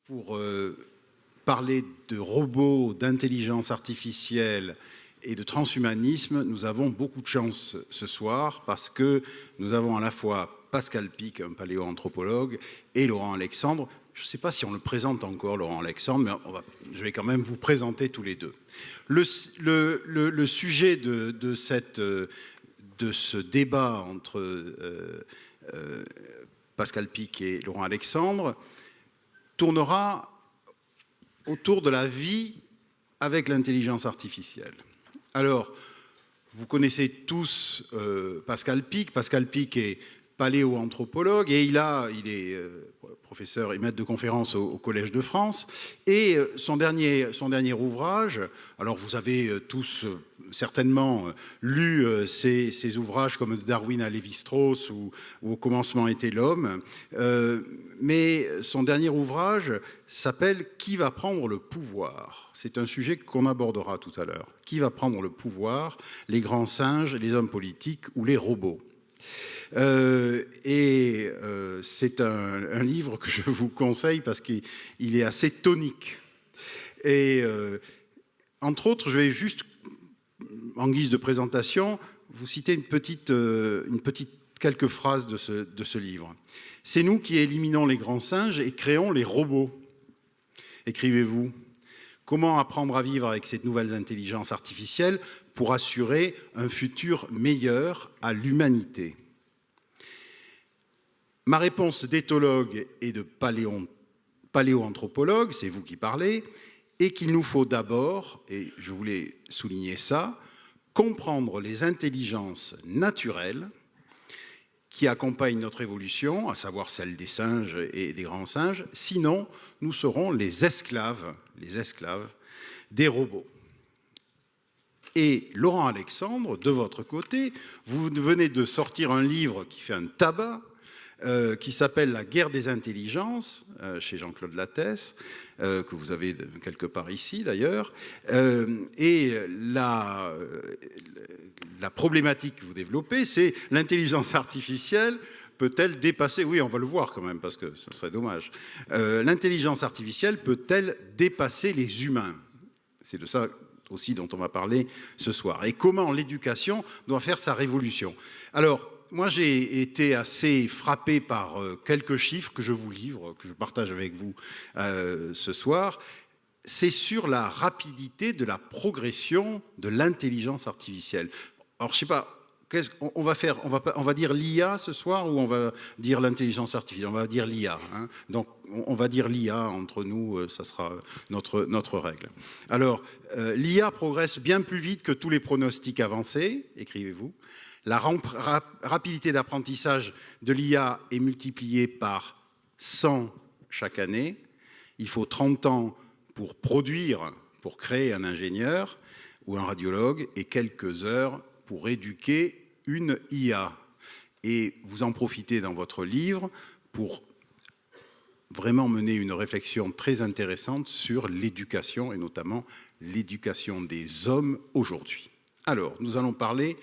pour parler de robots, d'intelligence artificielle et de transhumanisme, nous avons beaucoup de chance ce soir parce que nous avons à la fois Pascal Pic, un paléoanthropologue, et Laurent Alexandre. Je ne sais pas si on le présente encore, Laurent Alexandre, mais je vais quand même vous présenter tous les deux. Le sujet de ce débat entre Pascal Pic et Laurent Alexandre tournera autour de la vie avec l'intelligence artificielle. Alors, vous connaissez tous Pascal Pic. Pascal Pic est paléoanthropologue et il est professeur et maître de conférence au Collège de France. Et son dernier ouvrage, alors vous avez tous certainement lu ces ouvrages comme Darwin à Lévi-Strauss ou Au commencement était l'homme, mais son dernier ouvrage s'appelle « Qui va prendre le pouvoir ?» C'est un sujet qu'on abordera tout à l'heure. Qui va prendre le pouvoir? Les grands singes, les hommes politiques ou les robots? C'est un livre que je vous conseille parce qu'il est assez tonique. Et entre autres, je vais juste, en guise de présentation, vous citer quelques phrases de ce livre. « C'est nous qui éliminons les grands singes et créons les robots. » Écrivez-vous. Comment apprendre à vivre avec cette nouvelle intelligence artificielle pour assurer un futur meilleur à l'humanité? Ma réponse d'éthologue et de paléoanthropologue, c'est vous qui parlez, est qu'il nous faut d'abord, et je voulais souligner ça, comprendre les intelligences naturelles qui accompagnent notre évolution, à savoir celle des singes et des grands singes, sinon nous serons les esclaves des robots. Et Laurent Alexandre, de votre côté, vous venez de sortir un livre qui fait un tabac, qui s'appelle « La guerre des intelligences » chez Jean-Claude Lattès, que vous avez quelque part ici d'ailleurs. Et la problématique que vous développez, c'est l'intelligence artificielle peut-elle dépasser, oui on va le voir quand même parce que ça serait dommage, l'intelligence artificielle peut-elle dépasser les humains? C'est de ça aussi dont on va parler ce soir. Et comment l'éducation doit faire sa révolution? Alors, moi, j'ai été assez frappé par quelques chiffres que je vous livre, que je partage avec vous ce soir. C'est sur la rapidité de la progression de l'intelligence artificielle. Alors, je ne sais pas, on va dire l'IA ce soir ou on va dire l'intelligence artificielle? On va dire l'IA. Hein. Donc, on va dire l'IA entre nous, ça sera notre règle. Alors, l'IA progresse bien plus vite que tous les pronostics avancés, écrivez-vous. La rapidité d'apprentissage de l'IA est multipliée par 100 chaque année. Il faut 30 ans pour créer un ingénieur ou un radiologue et quelques heures pour éduquer une IA. Et vous en profitez dans votre livre pour vraiment mener une réflexion très intéressante sur l'éducation et notamment l'éducation des hommes aujourd'hui. Alors, nous allons parler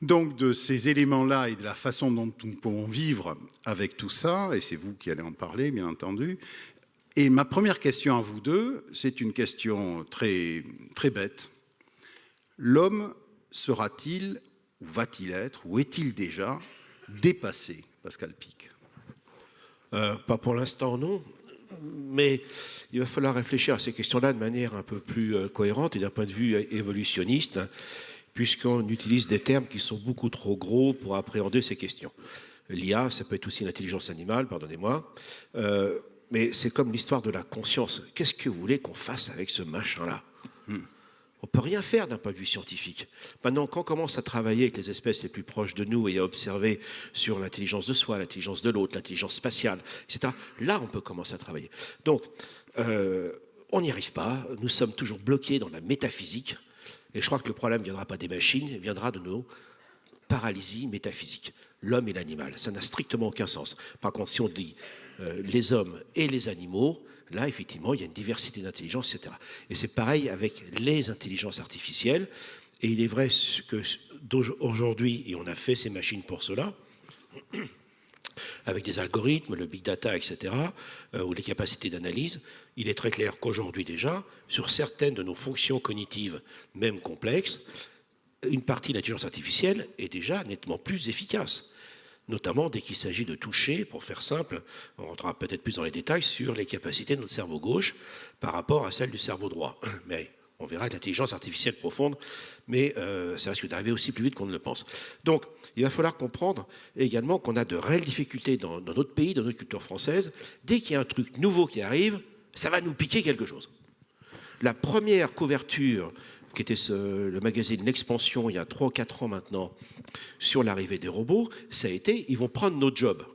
donc de ces éléments-là et de la façon dont nous pouvons vivre avec tout ça, et c'est vous qui allez en parler, bien entendu. Et ma première question à vous deux, c'est une question très, très bête. L'homme sera-t-il, ou va-t-il être, ou est-il déjà dépassé, Pascal Pic? Pas pour l'instant, non. Mais il va falloir réfléchir à ces questions-là de manière un peu plus cohérente et d'un point de vue évolutionniste, puisqu'on utilise des termes qui sont beaucoup trop gros pour appréhender ces questions. L'IA, ça peut être aussi l'intelligence animale, pardonnez-moi, mais c'est comme l'histoire de la conscience. Qu'est-ce que vous voulez qu'on fasse avec ce machin-là? On ne peut rien faire d'un point de vue scientifique. Maintenant, quand on commence à travailler avec les espèces les plus proches de nous et à observer sur l'intelligence de soi, l'intelligence de l'autre, l'intelligence spatiale, etc., là, on peut commencer à travailler. Donc, on n'y arrive pas. Nous sommes toujours bloqués dans la métaphysique. Et je crois que le problème ne viendra pas des machines, il viendra de nos paralysies métaphysiques. L'homme et l'animal, ça n'a strictement aucun sens. Par contre, si on dit les hommes et les animaux, là, effectivement, il y a une diversité d'intelligence, etc. Et c'est pareil avec les intelligences artificielles. Et il est vrai qu'aujourd'hui, et on a fait ces machines pour cela, avec des algorithmes, le big data, etc., ou les capacités d'analyse, il est très clair qu'aujourd'hui déjà, sur certaines de nos fonctions cognitives, même complexes, une partie de l'intelligence artificielle est déjà nettement plus efficace. Notamment dès qu'il s'agit de toucher, pour faire simple, on rentrera peut-être plus dans les détails sur les capacités de notre cerveau gauche par rapport à celles du cerveau droit. Mais on verra que l'intelligence artificielle profonde, mais ça risque d'arriver aussi plus vite qu'on ne le pense. Donc, il va falloir comprendre également qu'on a de réelles difficultés dans notre pays, dans notre culture française. Dès qu'il y a un truc nouveau qui arrive, ça va nous piquer quelque chose. La première couverture, qui était le magazine L'Expansion, il y a 3 ou 4 ans maintenant, sur l'arrivée des robots, ça a été « ils vont prendre nos jobs ».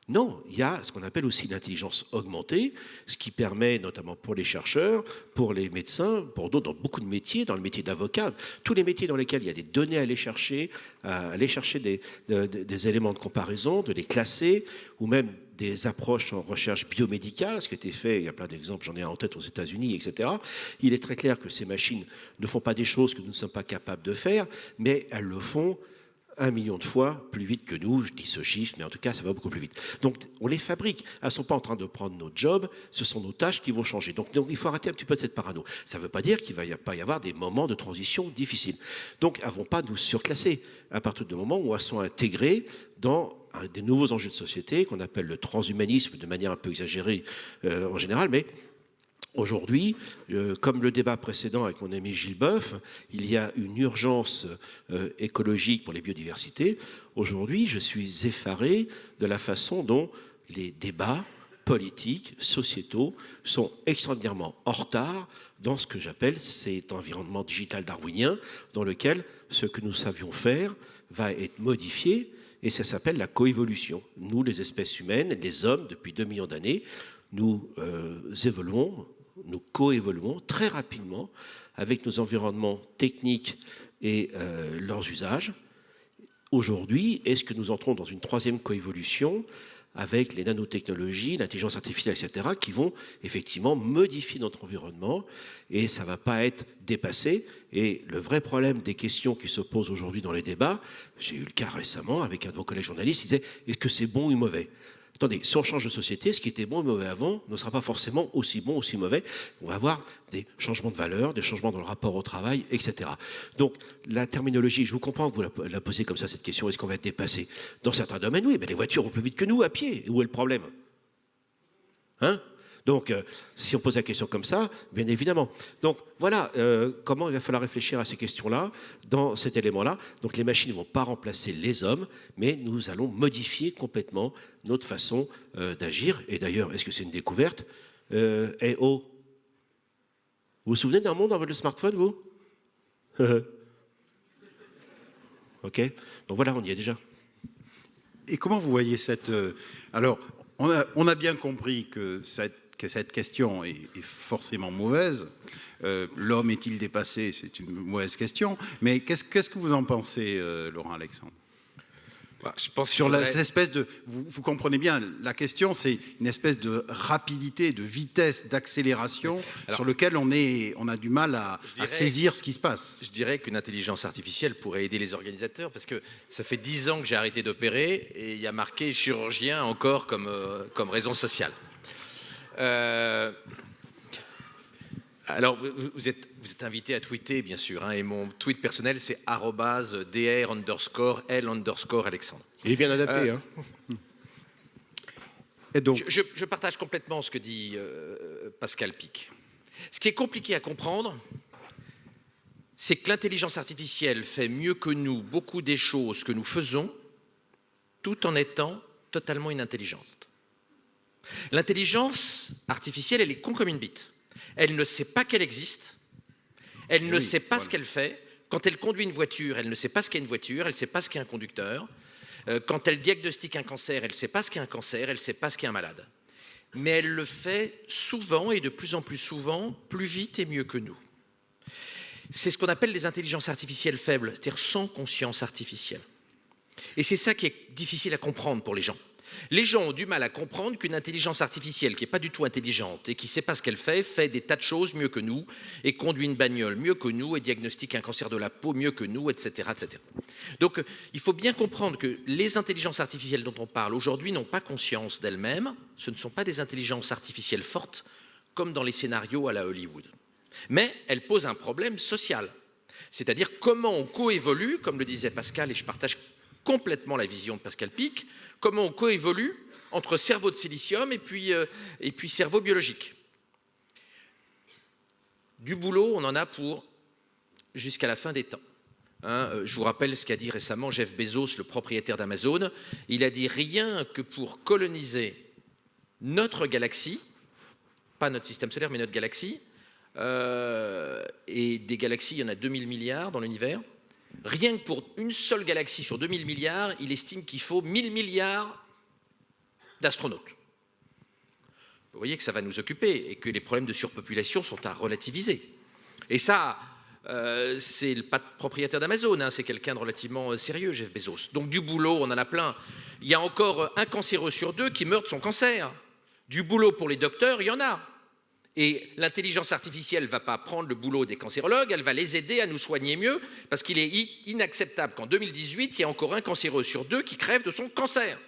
Non, il y a ce qu'on appelle aussi l'intelligence augmentée, ce qui permet, notamment pour les chercheurs, pour les médecins, pour d'autres, dans beaucoup de métiers, dans le métier d'avocat, tous les métiers dans lesquels il y a des données à aller chercher des éléments de comparaison, de les classer, ou même des approches en recherche biomédicale, ce qui a été fait, il y a plein d'exemples, j'en ai en tête aux États-Unis, etc. Il est très clair que ces machines ne font pas des choses que nous ne sommes pas capables de faire, mais elles le font 1 million de fois plus vite que nous, je dis ce chiffre, mais en tout cas, ça va beaucoup plus vite. Donc, on les fabrique. Elles ne sont pas en train de prendre nos jobs, ce sont nos tâches qui vont changer. Donc il faut arrêter un petit peu de cette parano. Ça ne veut pas dire qu'il ne va pas y avoir des moments de transition difficiles. Donc, elles ne vont pas nous surclasser à partir du moment où elles sont intégrées dans des nouveaux enjeux de société qu'on appelle le transhumanisme de manière un peu exagérée en général, mais aujourd'hui, comme le débat précédent avec mon ami Gilles Boeuf, il y a une urgence écologique pour les biodiversités. Aujourd'hui, je suis effaré de la façon dont les débats politiques, sociétaux, sont extraordinairement en retard dans ce que j'appelle cet environnement digital darwinien dans lequel ce que nous savions faire va être modifié, et ça s'appelle la coévolution. Nous, les espèces humaines, les hommes, depuis 2 millions d'années, nous évoluons, nous coévoluons très rapidement avec nos environnements techniques et leurs usages. Aujourd'hui, est-ce que nous entrons dans une 3e coévolution avec les nanotechnologies, l'intelligence artificielle, etc., qui vont effectivement modifier notre environnement, et ça ne va pas être dépassé. Et le vrai problème des questions qui se posent aujourd'hui dans les débats, j'ai eu le cas récemment avec un de vos collègues journalistes, il disait « est-ce que c'est bon ou mauvais ?» Attendez, si on change de société, ce qui était bon et mauvais avant ne sera pas forcément aussi bon, aussi mauvais. On va avoir des changements de valeur, des changements dans le rapport au travail, etc. Donc, la terminologie, je vous comprends que vous la posez comme ça, cette question, est-ce qu'on va être dépassé? Dans certains domaines, oui, mais les voitures vont plus vite que nous, à pied. Où est le problème? Hein? Donc, si on pose la question comme ça, bien évidemment. Donc, voilà comment il va falloir réfléchir à ces questions-là, dans cet élément-là. Donc, les machines ne vont pas remplacer les hommes, mais nous allons modifier complètement notre façon d'agir. Et d'ailleurs, est-ce que c'est une découverte? Vous vous souvenez d'un monde dans votre smartphone, vous? OK. Donc, voilà, on y est déjà. Et comment vous voyez cette... alors, on a bien compris que cette question est forcément mauvaise. L'homme est-il dépassé? C'est une mauvaise question. Mais qu'est-ce que vous en pensez, Laurent Alexandre? Je pense sur cette espèce de... Vous comprenez bien, la question, c'est une espèce de rapidité, de vitesse, d'accélération sur lequel on a du mal à saisir ce qui se passe. Je dirais qu'une intelligence artificielle pourrait aider les organisateurs, parce que ça fait 10 ans que j'ai arrêté d'opérer et il y a marqué chirurgien encore comme raison sociale. Alors, vous êtes invité à tweeter, bien sûr, hein, et mon tweet personnel, c'est @dr_L_Alexandre. Il est bien adapté. Hein. Et donc, je partage complètement ce que dit Pascal Pic. Ce qui est compliqué à comprendre, c'est que l'intelligence artificielle fait mieux que nous beaucoup des choses que nous faisons, tout en étant totalement inintelligente. L'intelligence artificielle, elle est con comme une bite. Elle ne sait pas qu'elle existe, elle ne sait pas ce qu'elle fait. Quand elle conduit une voiture, elle ne sait pas ce qu'est une voiture, elle ne sait pas ce qu'est un conducteur. Quand elle diagnostique un cancer, elle ne sait pas ce qu'est un cancer, elle ne sait pas ce qu'est un malade. Mais elle le fait souvent, et de plus en plus souvent, plus vite et mieux que nous. C'est ce qu'on appelle les intelligences artificielles faibles, c'est-à-dire sans conscience artificielle. Et c'est ça qui est difficile à comprendre pour les gens. Les gens ont du mal à comprendre qu'une intelligence artificielle qui n'est pas du tout intelligente et qui ne sait pas ce qu'elle fait des tas de choses mieux que nous, et conduit une bagnole mieux que nous, et diagnostique un cancer de la peau mieux que nous, etc. etc. Donc il faut bien comprendre que les intelligences artificielles dont on parle aujourd'hui n'ont pas conscience d'elles-mêmes, ce ne sont pas des intelligences artificielles fortes, comme dans les scénarios à la Hollywood. Mais elles posent un problème social, c'est-à-dire comment on coévolue, comme le disait Pascal, et je partage complètement la vision de Pascal Pic, comment on coévolue entre cerveau de silicium et puis cerveau biologique. Du boulot, on en a pour jusqu'à la fin des temps. Je vous rappelle ce qu'a dit récemment Jeff Bezos, le propriétaire d'Amazon. Il a dit rien que pour coloniser notre galaxie, pas notre système solaire, mais notre galaxie, et des galaxies, il y en a 2000 milliards dans l'univers. Rien que pour une seule galaxie sur 2000 milliards, il estime qu'il faut 1000 milliards d'astronautes. Vous voyez que ça va nous occuper et que les problèmes de surpopulation sont à relativiser. Et ça, c'est le propriétaire d'Amazon, c'est quelqu'un de relativement sérieux, Jeff Bezos. Donc du boulot, on en a plein. Il y a encore un cancéreux sur 2 qui meurt de son cancer. Du boulot pour les docteurs, il y en a. Et l'intelligence artificielle ne va pas prendre le boulot des cancérologues, elle va les aider à nous soigner mieux, parce qu'il est inacceptable qu'en 2018, il y ait encore un cancéreux sur 2 qui crève de son cancer.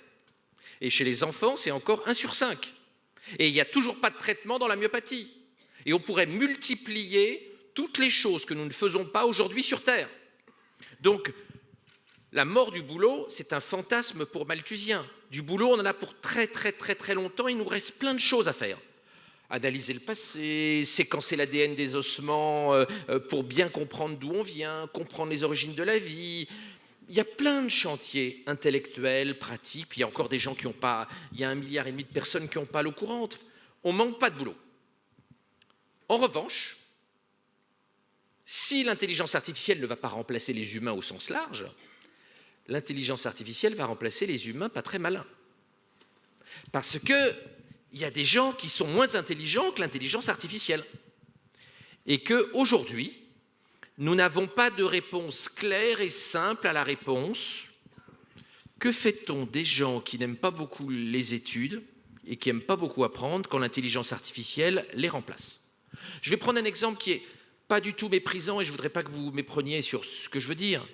Et chez les enfants, c'est encore 1 sur 5. Et il n'y a toujours pas de traitement dans la myopathie. Et on pourrait multiplier toutes les choses que nous ne faisons pas aujourd'hui sur Terre. Donc, la mort du boulot, c'est un fantasme pour Malthusien. Du boulot, on en a pour très très très très longtemps, il nous reste plein de choses à faire. Analyser le passé, séquencer l'ADN des ossements pour bien comprendre d'où on vient, comprendre les origines de la vie. Il y a plein de chantiers intellectuels, pratiques, puis il y a encore des gens qui n'ont pas... Il y a 1,5 milliard de personnes qui n'ont pas l'eau courante. On ne manque pas de boulot. En revanche, si l'intelligence artificielle ne va pas remplacer les humains au sens large, l'intelligence artificielle va remplacer les humains pas très malins. Parce que il y a des gens qui sont moins intelligents que l'intelligence artificielle. Et qu'aujourd'hui, nous n'avons pas de réponse claire et simple à la réponse « Que fait-on des gens qui n'aiment pas beaucoup les études et qui n'aiment pas beaucoup apprendre quand l'intelligence artificielle les remplace ?» Je vais prendre un exemple qui n'est pas du tout méprisant et je ne voudrais pas que vous mépreniez sur ce que je veux dire.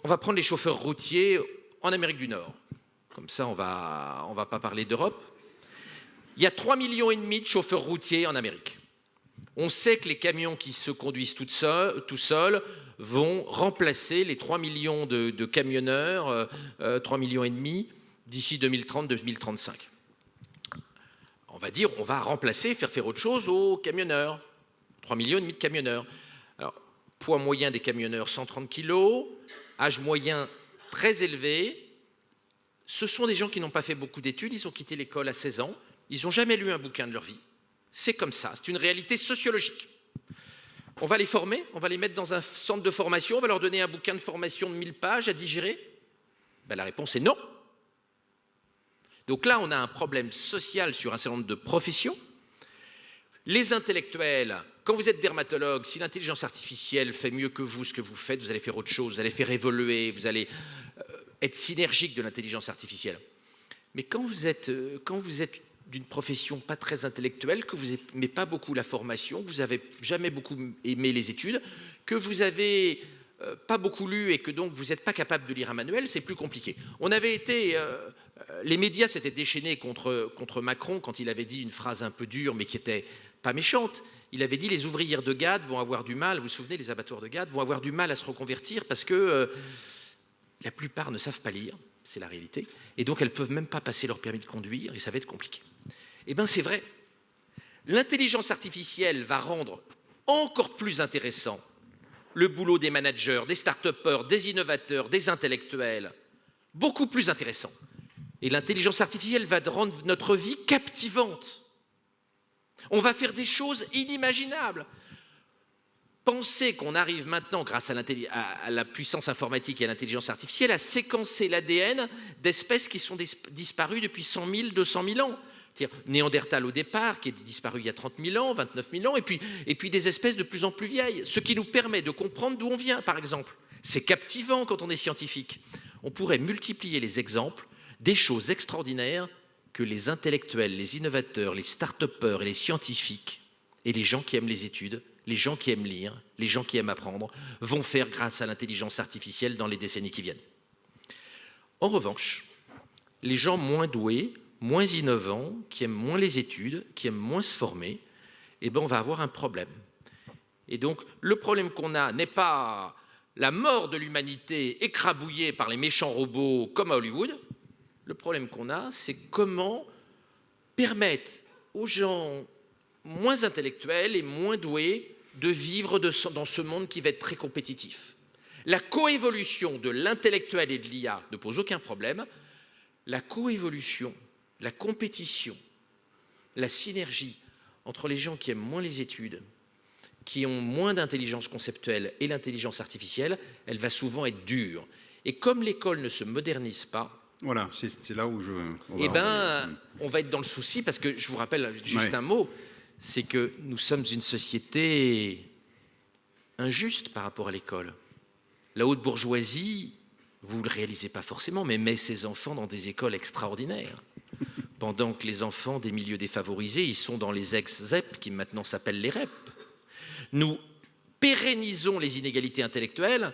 On va prendre les chauffeurs routiers en Amérique du Nord. Comme ça, on va pas parler d'Europe. Il y a 3,5 millions de chauffeurs routiers en Amérique. On sait que les camions qui se conduisent tout seuls vont remplacer les 3 millions de camionneurs, 3,5 millions d'ici 2030-2035. On va dire, on va remplacer, faire autre chose aux camionneurs. 3,5 millions de camionneurs. Alors, poids moyen des camionneurs, 130 kg, âge moyen très élevé. Ce sont des gens qui n'ont pas fait beaucoup d'études, ils ont quitté l'école à 16 ans. Ils n'ont jamais lu un bouquin de leur vie. C'est comme ça, c'est une réalité sociologique. On va les former, on va les mettre dans un centre de formation, on va leur donner un bouquin de formation de 1000 pages à digérer. La réponse est non. Donc là, on a un problème social sur un certain nombre de professions. Les intellectuels, quand vous êtes dermatologue, si l'intelligence artificielle fait mieux que vous ce que vous faites, vous allez faire autre chose, vous allez faire évoluer, vous allez être synergique de l'intelligence artificielle. Mais quand vous êtes d'une profession pas très intellectuelle, que vous n'aimez pas beaucoup la formation, que vous n'avez jamais beaucoup aimé les études, que vous n'avez pas beaucoup lu et que donc vous n'êtes pas capable de lire un manuel, c'est plus compliqué. Les médias s'étaient déchaînés contre Macron quand il avait dit une phrase un peu dure mais qui n'était pas méchante. Il avait dit les ouvrières de Gad vont avoir du mal, vous vous souvenez, les abattoirs de Gad vont avoir du mal à se reconvertir parce que la plupart ne savent pas lire. C'est la réalité. Et donc, elles ne peuvent même pas passer leur permis de conduire et ça va être compliqué. Eh bien, c'est vrai. L'intelligence artificielle va rendre encore plus intéressant le boulot des managers, des start-upers, des innovateurs, des intellectuels. Beaucoup plus intéressant. Et l'intelligence artificielle va rendre notre vie captivante. On va faire des choses inimaginables. Pensez qu'on arrive maintenant, grâce à la puissance informatique et à l'intelligence artificielle, à séquencer l'ADN d'espèces qui sont disparues depuis 100 000, 200 000 ans. C'est-à-dire Néandertal au départ, qui est disparu il y a 30 000 ans, 29 000 ans, et puis des espèces de plus en plus vieilles. Ce qui nous permet de comprendre d'où on vient, par exemple. C'est captivant quand on est scientifique. On pourrait multiplier les exemples des choses extraordinaires que les intellectuels, les innovateurs, les start-upers et les scientifiques et les gens qui aiment les études, les gens qui aiment lire, les gens qui aiment apprendre, vont faire grâce à l'intelligence artificielle dans les décennies qui viennent. En revanche, les gens moins doués, moins innovants, qui aiment moins les études, qui aiment moins se former, eh ben on va avoir un problème. Et donc, le problème qu'on a n'est pas la mort de l'humanité écrabouillée par les méchants robots comme à Hollywood. Le problème qu'on a, c'est comment permettre aux gens moins intellectuels et moins doués de vivre dans ce monde qui va être très compétitif. La coévolution de l'intellectuel et de l'IA ne pose aucun problème. La coévolution, la compétition, la synergie entre les gens qui aiment moins les études, qui ont moins d'intelligence conceptuelle et l'intelligence artificielle, elle va souvent être dure. Et comme l'école ne se modernise pas, voilà, c'est là où on va être dans le souci, parce que je vous rappelle juste un mot, c'est que nous sommes une société injuste par rapport à l'école. La haute bourgeoisie, vous ne le réalisez pas forcément, mais met ses enfants dans des écoles extraordinaires. Pendant que les enfants des milieux défavorisés, ils sont dans les ex-ZEP, qui maintenant s'appellent les REP. Nous pérennisons les inégalités intellectuelles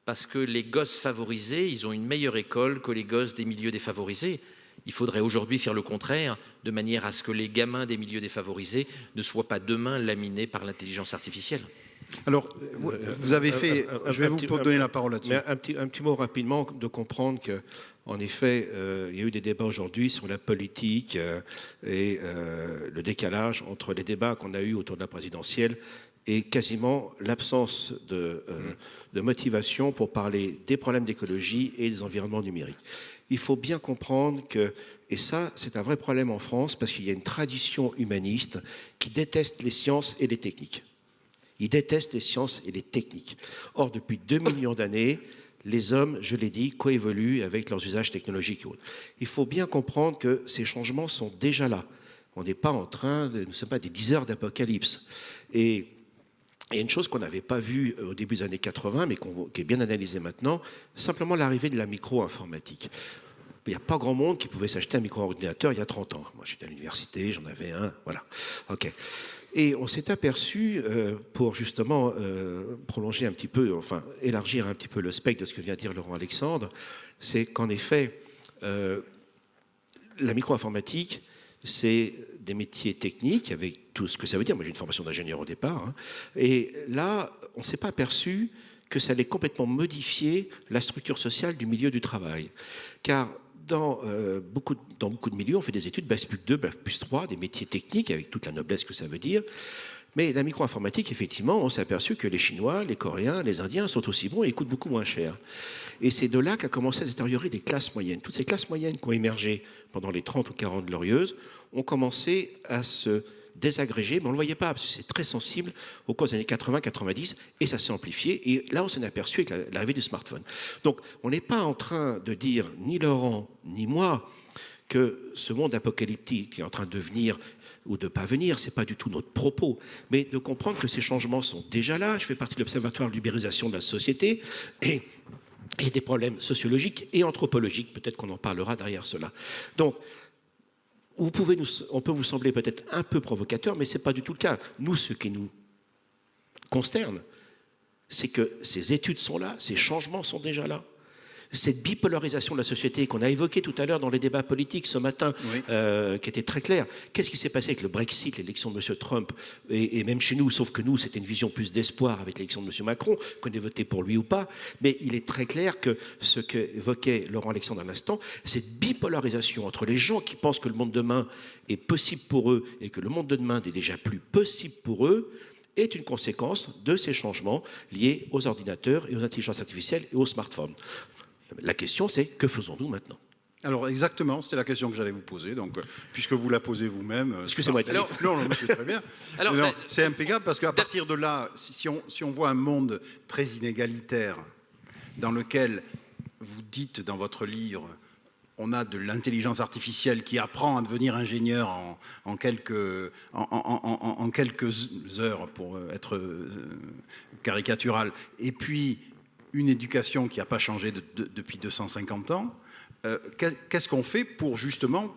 parce que les gosses favorisés, ils ont une meilleure école que les gosses des milieux défavorisés. Il faudrait aujourd'hui faire le contraire, de manière à ce que les gamins des milieux défavorisés ne soient pas demain laminés par l'intelligence artificielle. Alors, vous avez fait... je vais vous donner la parole là-dessus. Mais un petit mot rapidement, de comprendre qu'en effet, il y a eu des débats aujourd'hui sur la politique et le décalage entre les débats qu'on a eus autour de la présidentielle et quasiment l'absence de motivation pour parler des problèmes d'écologie et des environnements numériques. Il faut bien comprendre que, et ça c'est un vrai problème en France, parce qu'il y a une tradition humaniste qui déteste les sciences et les techniques. Ils détestent les sciences et les techniques. Or, depuis 2 millions d'années, les hommes, je l'ai dit, coévoluent avec leurs usages technologiques et autres. Il faut bien comprendre que ces changements sont déjà là. On n'est pas en train nous ne sommes pas des 10 heures d'apocalypse. Et il y a une chose qu'on n'avait pas vue au début des années 80, mais qui est bien analysée maintenant, simplement l'arrivée de la micro-informatique. Il n'y a pas grand monde qui pouvait s'acheter un micro-ordinateur il y a 30 ans. Moi, j'étais à l'université, j'en avais un, voilà. OK. Et on s'est aperçu, pour justement prolonger un petit peu, enfin élargir un petit peu le spectre de ce que vient de dire Laurent Alexandre, c'est qu'en effet, la micro-informatique, c'est des métiers techniques avec tout ce que ça veut dire. Moi, j'ai une formation d'ingénieur au départ. Hein. Et là, on ne s'est pas aperçu que ça allait complètement modifier la structure sociale du milieu du travail. Car dans beaucoup de milieux, on fait des études Bac plus 2, Bac plus 3, des métiers techniques avec toute la noblesse que ça veut dire. Mais la micro-informatique, effectivement, on s'est aperçu que les Chinois, les Coréens, les Indiens sont aussi bons et coûtent beaucoup moins cher. Et c'est de là qu'a commencé à se détériorer des classes moyennes. Toutes ces classes moyennes qui ont émergé pendant les 30 ou 40 glorieuses ont commencé à se désagréger, mais on ne le voyait pas, parce que c'est très sensible au cours des années 80-90, et ça s'est amplifié. Et là, on s'en est aperçu avec l'arrivée du smartphone. Donc, on n'est pas en train de dire, ni Laurent, ni moi, que ce monde apocalyptique qui est en train de venir ou de ne pas venir, ce n'est pas du tout notre propos, mais de comprendre que ces changements sont déjà là. Je fais partie de l'Observatoire de l'ubérisation de la société, et il y a des problèmes sociologiques et anthropologiques, peut-être qu'on en parlera derrière cela. Donc, on peut vous sembler peut-être un peu provocateur, mais ce n'est pas du tout le cas. Nous, ce qui nous consterne, c'est que ces études sont là, ces changements sont déjà là. Cette bipolarisation de la société qu'on a évoquée tout à l'heure dans les débats politiques ce matin, oui. Qui était très clair. Qu'est-ce qui s'est passé avec le Brexit, l'élection de M. Trump, et même chez nous, sauf que nous, c'était une vision plus d'espoir avec l'élection de M. Macron, qu'on ait voté pour lui ou pas. Mais il est très clair que ce qu'évoquait Laurent Alexandre à l'instant, cette bipolarisation entre les gens qui pensent que le monde de demain est possible pour eux et que le monde de demain n'est déjà plus possible pour eux, est une conséquence de ces changements liés aux ordinateurs et aux intelligences artificielles et aux smartphones. La question, c'est que faisons-nous maintenant ? Alors exactement, c'était la question que j'allais vous poser. Donc, puisque vous la posez vous-même, excusez-moi. Non, c'est très bien. Non, c'est impeccable parce qu'à partir de là, si on voit un monde très inégalitaire dans lequel vous dites dans votre livre, on a de l'intelligence artificielle qui apprend à devenir ingénieur en quelques heures, pour être caricatural, et puis une éducation qui n'a pas changé depuis 250 ans, qu'est-ce qu'on fait pour justement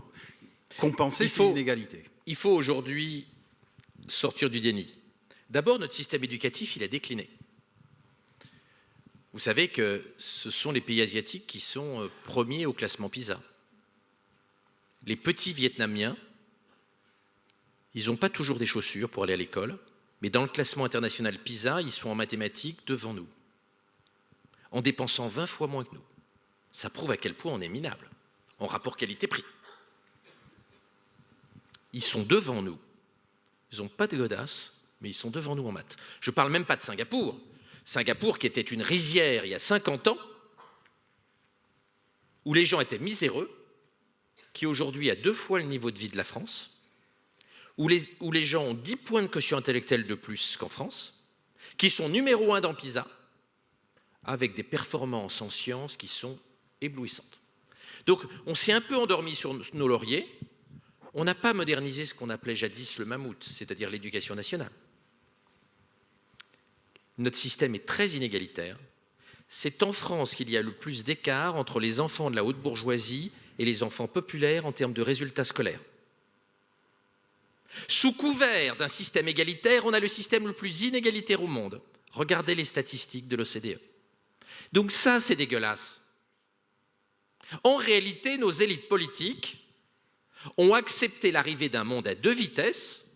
compenser ces inégalités? Il faut aujourd'hui sortir du déni. D'abord, notre système éducatif, il a décliné. Vous savez que ce sont les pays asiatiques qui sont premiers au classement PISA. Les petits Vietnamiens, ils n'ont pas toujours des chaussures pour aller à l'école, mais dans le classement international PISA, ils sont en mathématiques devant nous, en dépensant 20 fois moins que nous. Ça prouve à quel point on est minable, en rapport qualité-prix. Ils sont devant nous. Ils n'ont pas de godasse, mais ils sont devant nous en maths. Je ne parle même pas de Singapour. Singapour qui était une rizière il y a 50 ans, où les gens étaient miséreux, qui aujourd'hui a 2 fois le niveau de vie de la France, où les gens ont 10 points de quotient intellectuel de plus qu'en France, qui sont numéro 1 dans PISA, avec des performances en sciences qui sont éblouissantes. Donc on s'est un peu endormi sur nos lauriers, on n'a pas modernisé ce qu'on appelait jadis le mammouth, c'est-à-dire l'éducation nationale. Notre système est très inégalitaire. C'est en France qu'il y a le plus d'écart entre les enfants de la haute bourgeoisie et les enfants populaires en termes de résultats scolaires. Sous couvert d'un système égalitaire, on a le système le plus inégalitaire au monde. Regardez les statistiques de l'OCDE. Donc ça, c'est dégueulasse. En réalité, nos élites politiques ont accepté l'arrivée d'un monde à 2 vitesses,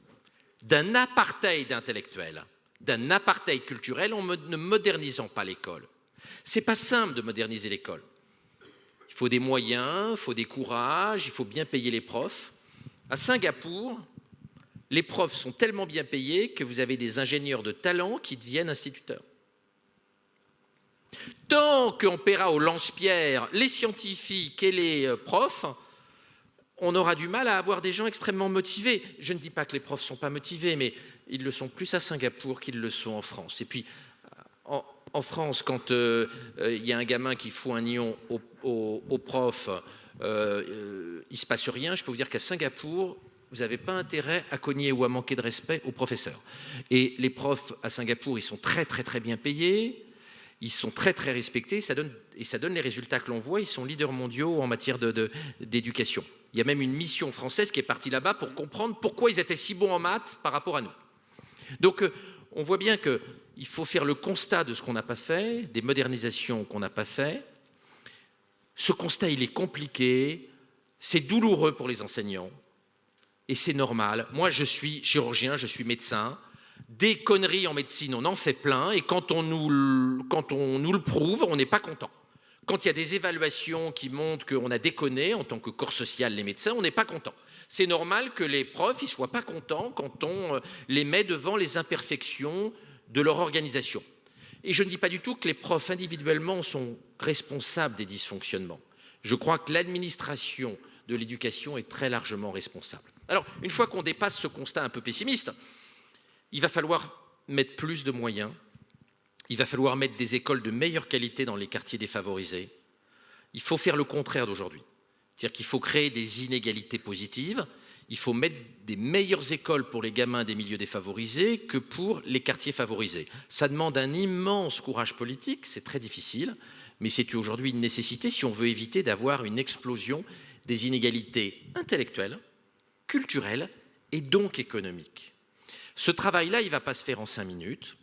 d'un apartheid intellectuel, d'un apartheid culturel en ne modernisant pas l'école. C'est pas simple de moderniser l'école. Il faut des moyens, il faut des courages, il faut bien payer les profs. À Singapour, les profs sont tellement bien payés que vous avez des ingénieurs de talent qui deviennent instituteurs. Tant qu'on paiera au lance-pierre les scientifiques et les profs, on aura du mal à avoir des gens extrêmement motivés. Je ne dis pas que les profs ne sont pas motivés, mais ils le sont plus à Singapour qu'ils le sont en France. Et puis, en France, quand il y a un gamin qui fout un nion au prof, il ne se passe rien. Je peux vous dire qu'à Singapour, vous n'avez pas intérêt à cogner ou à manquer de respect aux professeurs. Et les profs à Singapour, ils sont très, très, très bien payés. Ils sont très, très respectés. Ça donne les résultats que l'on voit. Ils sont leaders mondiaux en matière d'éducation. Il y a même une mission française qui est partie là-bas pour comprendre pourquoi ils étaient si bons en maths par rapport à nous. Donc, on voit bien qu'il faut faire le constat de ce qu'on n'a pas fait, des modernisations qu'on n'a pas fait. Ce constat, il est compliqué, c'est douloureux pour les enseignants, et c'est normal. Moi, je suis chirurgien, je suis médecin. Des conneries en médecine, on en fait plein, et quand on nous le prouve, on n'est pas content. Quand il y a des évaluations qui montrent qu'on a déconné en tant que corps social, les médecins, on n'est pas content. C'est normal que les profs ne soient pas contents quand on les met devant les imperfections de leur organisation. Et je ne dis pas du tout que les profs individuellement sont responsables des dysfonctionnements. Je crois que l'administration de l'éducation est très largement responsable. Alors, une fois qu'on dépasse ce constat un peu pessimiste, il va falloir mettre plus de moyens. Il va falloir mettre des écoles de meilleure qualité dans les quartiers défavorisés. Il faut faire le contraire d'aujourd'hui. C'est-à-dire qu'il faut créer des inégalités positives. Il faut mettre des meilleures écoles pour les gamins des milieux défavorisés que pour les quartiers favorisés. Ça demande un immense courage politique, c'est très difficile, mais c'est aujourd'hui une nécessité si on veut éviter d'avoir une explosion des inégalités intellectuelles, culturelles et donc économiques. Ce travail-là, il ne va pas se faire en 5 minutes.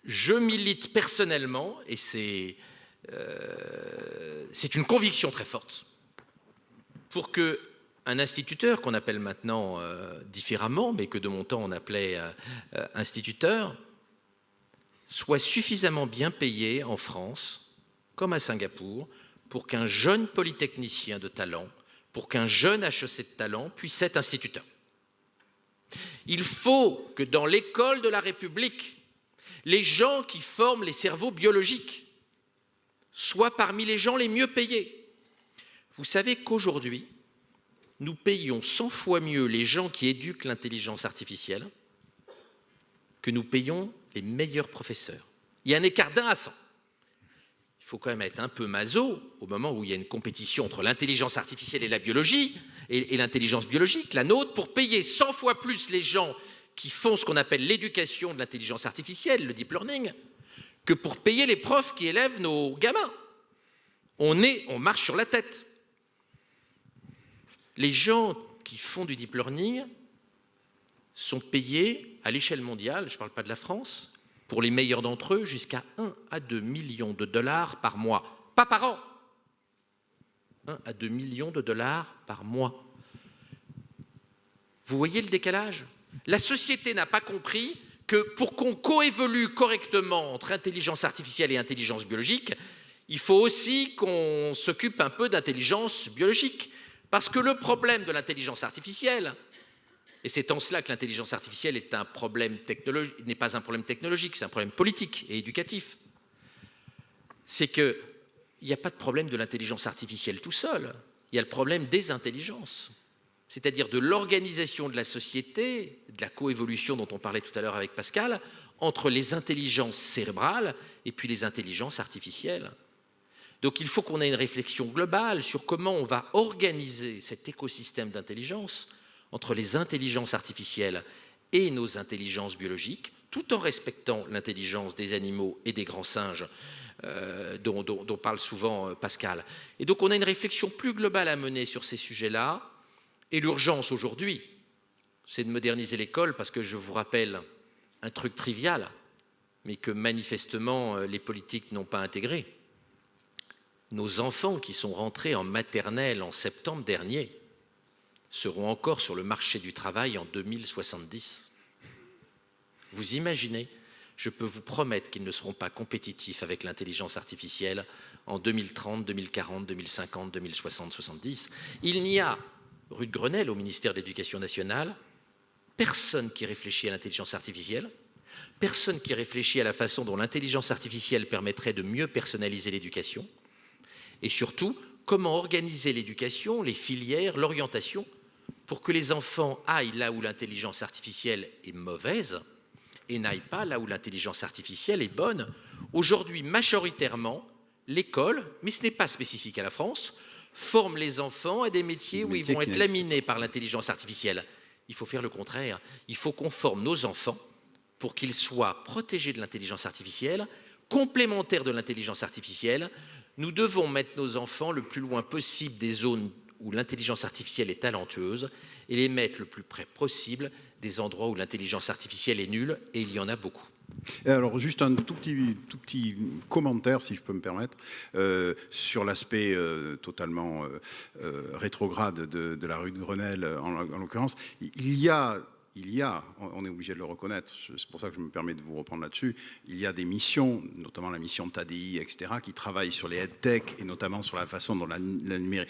Je milite personnellement, et c'est une conviction très forte, pour qu'un instituteur, qu'on appelle maintenant différemment, mais que de mon temps on appelait instituteur, soit suffisamment bien payé en France, comme à Singapour, pour qu'un jeune polytechnicien de talent, pour qu'un jeune HEC de talent puisse être instituteur. Il faut que dans l'école de la République, les gens qui forment les cerveaux biologiques soient parmi les gens les mieux payés. Vous savez qu'aujourd'hui, nous payons 100 fois mieux les gens qui éduquent l'intelligence artificielle que nous payons les meilleurs professeurs. Il y a un écart d'1 à 100. Il faut quand même être un peu maso au moment où il y a une compétition entre l'intelligence artificielle et la biologie, et l'intelligence biologique, la nôtre, pour payer 100 fois plus les gens qui font ce qu'on appelle l'éducation de l'intelligence artificielle, le deep learning, que pour payer les profs qui élèvent nos gamins. On marche sur la tête. Les gens qui font du deep learning sont payés à l'échelle mondiale, je ne parle pas de la France, pour les meilleurs d'entre eux, jusqu'à 1 à 2 millions de dollars par mois. Pas par an. 1 à 2 millions de dollars par mois. Vous voyez le décalage? La société n'a pas compris que pour qu'on coévolue correctement entre intelligence artificielle et intelligence biologique, il faut aussi qu'on s'occupe un peu d'intelligence biologique. Parce que le problème de l'intelligence artificielle, et c'est en cela que l'intelligence artificielle n'est pas un problème technologique, c'est un problème politique et éducatif, c'est qu'il n'y a pas de problème de l'intelligence artificielle tout seul, il y a le problème des intelligences, c'est-à-dire de l'organisation de la société, de la coévolution dont on parlait tout à l'heure avec Pascal, entre les intelligences cérébrales et puis les intelligences artificielles. Donc il faut qu'on ait une réflexion globale sur comment on va organiser cet écosystème d'intelligence entre les intelligences artificielles et nos intelligences biologiques, tout en respectant l'intelligence des animaux et des grands singes dont parle souvent Pascal. Et donc on a une réflexion plus globale à mener sur ces sujets-là. Et l'urgence aujourd'hui, c'est de moderniser l'école, parce que je vous rappelle un truc trivial, mais que manifestement les politiques n'ont pas intégré. Nos enfants qui sont rentrés en maternelle en septembre dernier seront encore sur le marché du travail en 2070. Vous imaginez? Je peux vous promettre qu'ils ne seront pas compétitifs avec l'intelligence artificielle en 2030, 2040, 2050, 2060, 70. Il n'y a, rue de Grenelle, au ministère de l'Éducation nationale, personne qui réfléchit à l'intelligence artificielle, personne qui réfléchit à la façon dont l'intelligence artificielle permettrait de mieux personnaliser l'éducation, et surtout, comment organiser l'éducation, les filières, l'orientation, pour que les enfants aillent là où l'intelligence artificielle est mauvaise et n'aillent pas là où l'intelligence artificielle est bonne. Aujourd'hui, majoritairement, l'école, mais ce n'est pas spécifique à la France, forme les enfants à des métiers où ils vont être laminés par l'intelligence artificielle. Il faut faire le contraire. Il faut qu'on forme nos enfants pour qu'ils soient protégés de l'intelligence artificielle, complémentaires de l'intelligence artificielle. Nous devons mettre nos enfants le plus loin possible des zones où l'intelligence artificielle est talentueuse et les mettre le plus près possible des endroits où l'intelligence artificielle est nulle, et il y en a beaucoup. Et alors, juste un tout petit commentaire, si je peux me permettre, sur l'aspect totalement rétrograde de la rue de Grenelle, en l'occurrence. Il y a, on est obligé de le reconnaître, c'est pour ça que je me permets de vous reprendre là-dessus, il y a des missions, notamment la mission TADI, etc., qui travaillent sur les EdTech et notamment sur la façon dont la numérique...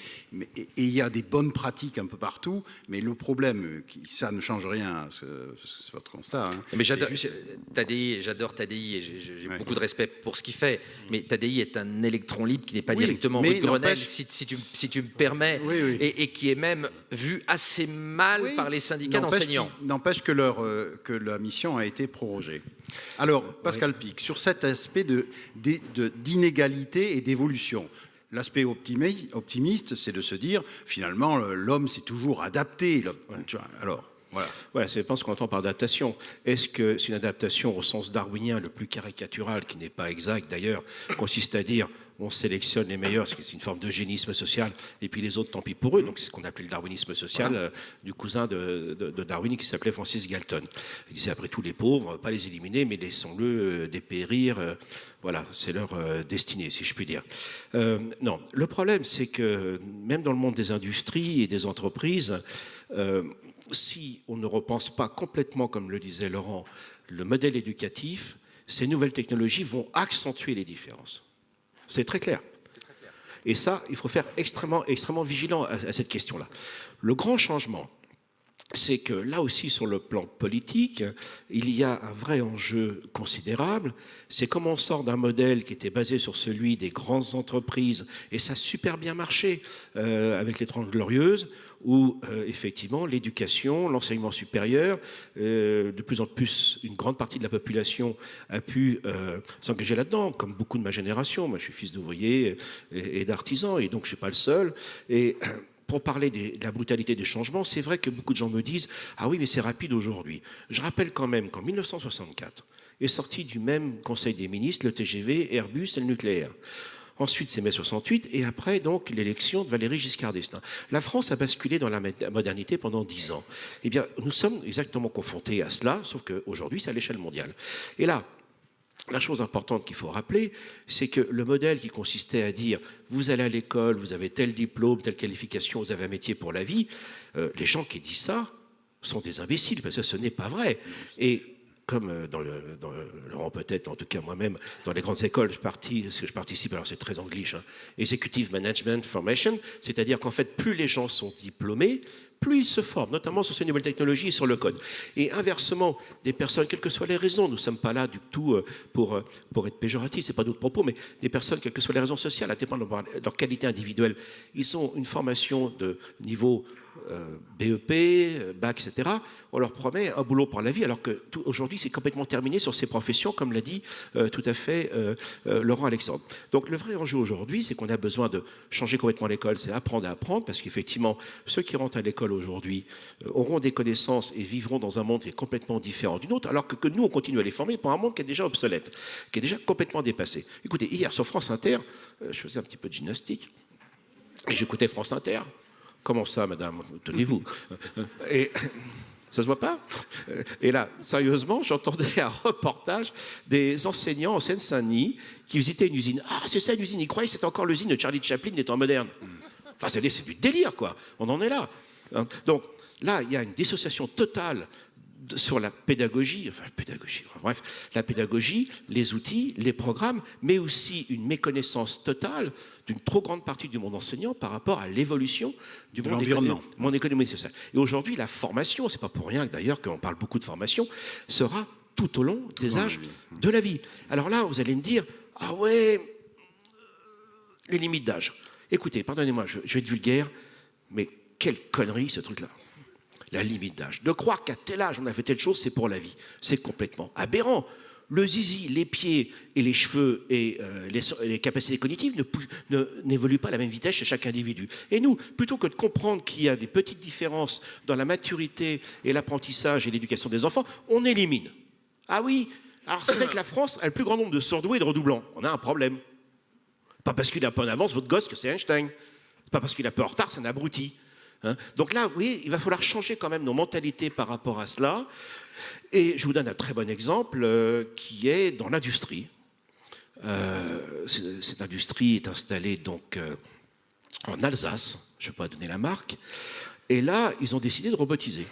Et il y a des bonnes pratiques un peu partout, mais le problème, ça ne change rien, c'est votre constat. Hein, mais j'adore TADI et j'ai beaucoup de respect pour ce qu'il fait, mais TADI est un électron libre qui n'est pas directement rue de Grenelle, si tu me permets, et qui est même vu assez mal par les syndicats d'enseignants. N'empêche que la mission a été prorogée. Alors, Pascal Pic, sur cet aspect d'inégalité et d'évolution, l'aspect optimiste, c'est de se dire, finalement, l'homme s'est toujours adapté. Alors, voilà. Ouais, c'est pas ce qu'on entend par adaptation. Est-ce que c'est une adaptation au sens darwinien le plus caricatural, qui n'est pas exact d'ailleurs, consiste à dire on sélectionne les meilleurs, parce que c'est une forme d'eugénisme social, et puis les autres, tant pis pour eux. Donc c'est ce qu'on appelait le darwinisme social, du cousin de Darwin qui s'appelait Francis Galton. Il disait après tout les pauvres, pas les éliminer, mais laissons-le dépérir. Voilà, c'est leur destinée, si je puis dire. Non, le problème, c'est que même dans le monde des industries et des entreprises, si on ne repense pas complètement, comme le disait Laurent, le modèle éducatif, ces nouvelles technologies vont accentuer les différences. C'est très clair. Et ça, il faut faire extrêmement vigilant à cette question-là. Le grand changement, c'est que là aussi, sur le plan politique, il y a un vrai enjeu considérable. C'est comment on sort d'un modèle qui était basé sur celui des grandes entreprises, et ça a super bien marché avec les 30 Glorieuses, où effectivement l'éducation, l'enseignement supérieur, de plus en plus une grande partie de la population a pu s'engager là-dedans, comme beaucoup de ma génération. Moi je suis fils d'ouvrier et d'artisan, et donc je ne suis pas le seul. Et pour parler de la brutalité des changements, c'est vrai que beaucoup de gens me disent « Ah oui, mais c'est rapide aujourd'hui ». Je rappelle quand même qu'en 1964 est sorti du même Conseil des ministres le TGV, Airbus et le nucléaire. Ensuite, c'est mai 68, et après, donc, l'élection de Valéry Giscard d'Estaing. La France a basculé dans la modernité pendant 10 ans. Eh bien, nous sommes exactement confrontés à cela, sauf qu'aujourd'hui, c'est à l'échelle mondiale. Et là, la chose importante qu'il faut rappeler, c'est que le modèle qui consistait à dire vous allez à l'école, vous avez tel diplôme, telle qualification, vous avez un métier pour la vie, les gens qui disent ça sont des imbéciles, parce que ce n'est pas vrai. Et comme Laurent peut-être, en tout cas moi-même, dans les grandes écoles, je participe, alors c'est très anglish, hein, Executive Management Formation, c'est-à-dire qu'en fait, plus les gens sont diplômés, plus ils se forment, notamment sur ces nouvelles technologies et sur le code. Et inversement, des personnes, quelles que soient les raisons, nous ne sommes pas là du tout pour être péjoratifs, ce n'est pas d'autres propos, mais des personnes, quelles que soient les raisons sociales, à dépendre de leur qualité individuelle, ils ont une formation de niveau BEP, bac, etc. On leur promet un boulot pour la vie, alors qu'aujourd'hui, c'est complètement terminé sur ces professions, comme l'a dit tout à fait Laurent Alexandre. Donc le vrai enjeu aujourd'hui, c'est qu'on a besoin de changer complètement l'école, c'est apprendre à apprendre, parce qu'effectivement, ceux qui rentrent à l'école aujourd'hui auront des connaissances et vivront dans un monde qui est complètement différent du nôtre, alors que nous, on continue à les former pour un monde qui est déjà obsolète, qui est déjà complètement dépassé. Écoutez, hier, sur France Inter, je faisais un petit peu de gymnastique, et j'écoutais France Inter. Comment ça, madame? Tenez-vous. Et ça se voit pas? Et là, sérieusement, j'entendais un reportage des enseignants en Seine-Saint-Denis qui visitaient une usine. Ah, c'est ça une usine. Ils croyaient que c'était encore l'usine de Charlie Chaplin des temps modernes. Enfin, c'est du délire, quoi. On en est là. Donc là, il y a une dissociation totale sur la pédagogie, la pédagogie, les outils, les programmes, mais aussi une méconnaissance totale d'une trop grande partie du monde enseignant par rapport à l'évolution du monde économique et social. Et aujourd'hui, la formation, c'est pas pour rien d'ailleurs qu'on parle beaucoup de formation, sera tout au long des âges de la vie. Alors là, vous allez me dire, ah ouais, les limites d'âge. Écoutez, pardonnez-moi, je vais être vulgaire, mais quelle connerie ce truc-là. La limite d'âge. De croire qu'à tel âge on a fait telle chose, c'est pour la vie. C'est complètement aberrant. Le zizi, les pieds et les cheveux et les capacités cognitives n'évoluent pas à la même vitesse chez chaque individu. Et nous, plutôt que de comprendre qu'il y a des petites différences dans la maturité et l'apprentissage et l'éducation des enfants, on élimine. Ah oui, alors ça fait que la France a le plus grand nombre de surdoués et de redoublants. On a un problème. Pas parce qu'il est un peu en avance, votre gosse, que c'est Einstein. Pas parce qu'il est un peu en retard, c'est un abruti. Hein? Donc là, vous voyez, il va falloir changer quand même nos mentalités par rapport à cela. Et je vous donne un très bon exemple qui est dans l'industrie. Cette industrie est installée donc en Alsace, je ne vais pas donner la marque. Et là, ils ont décidé de robotiser.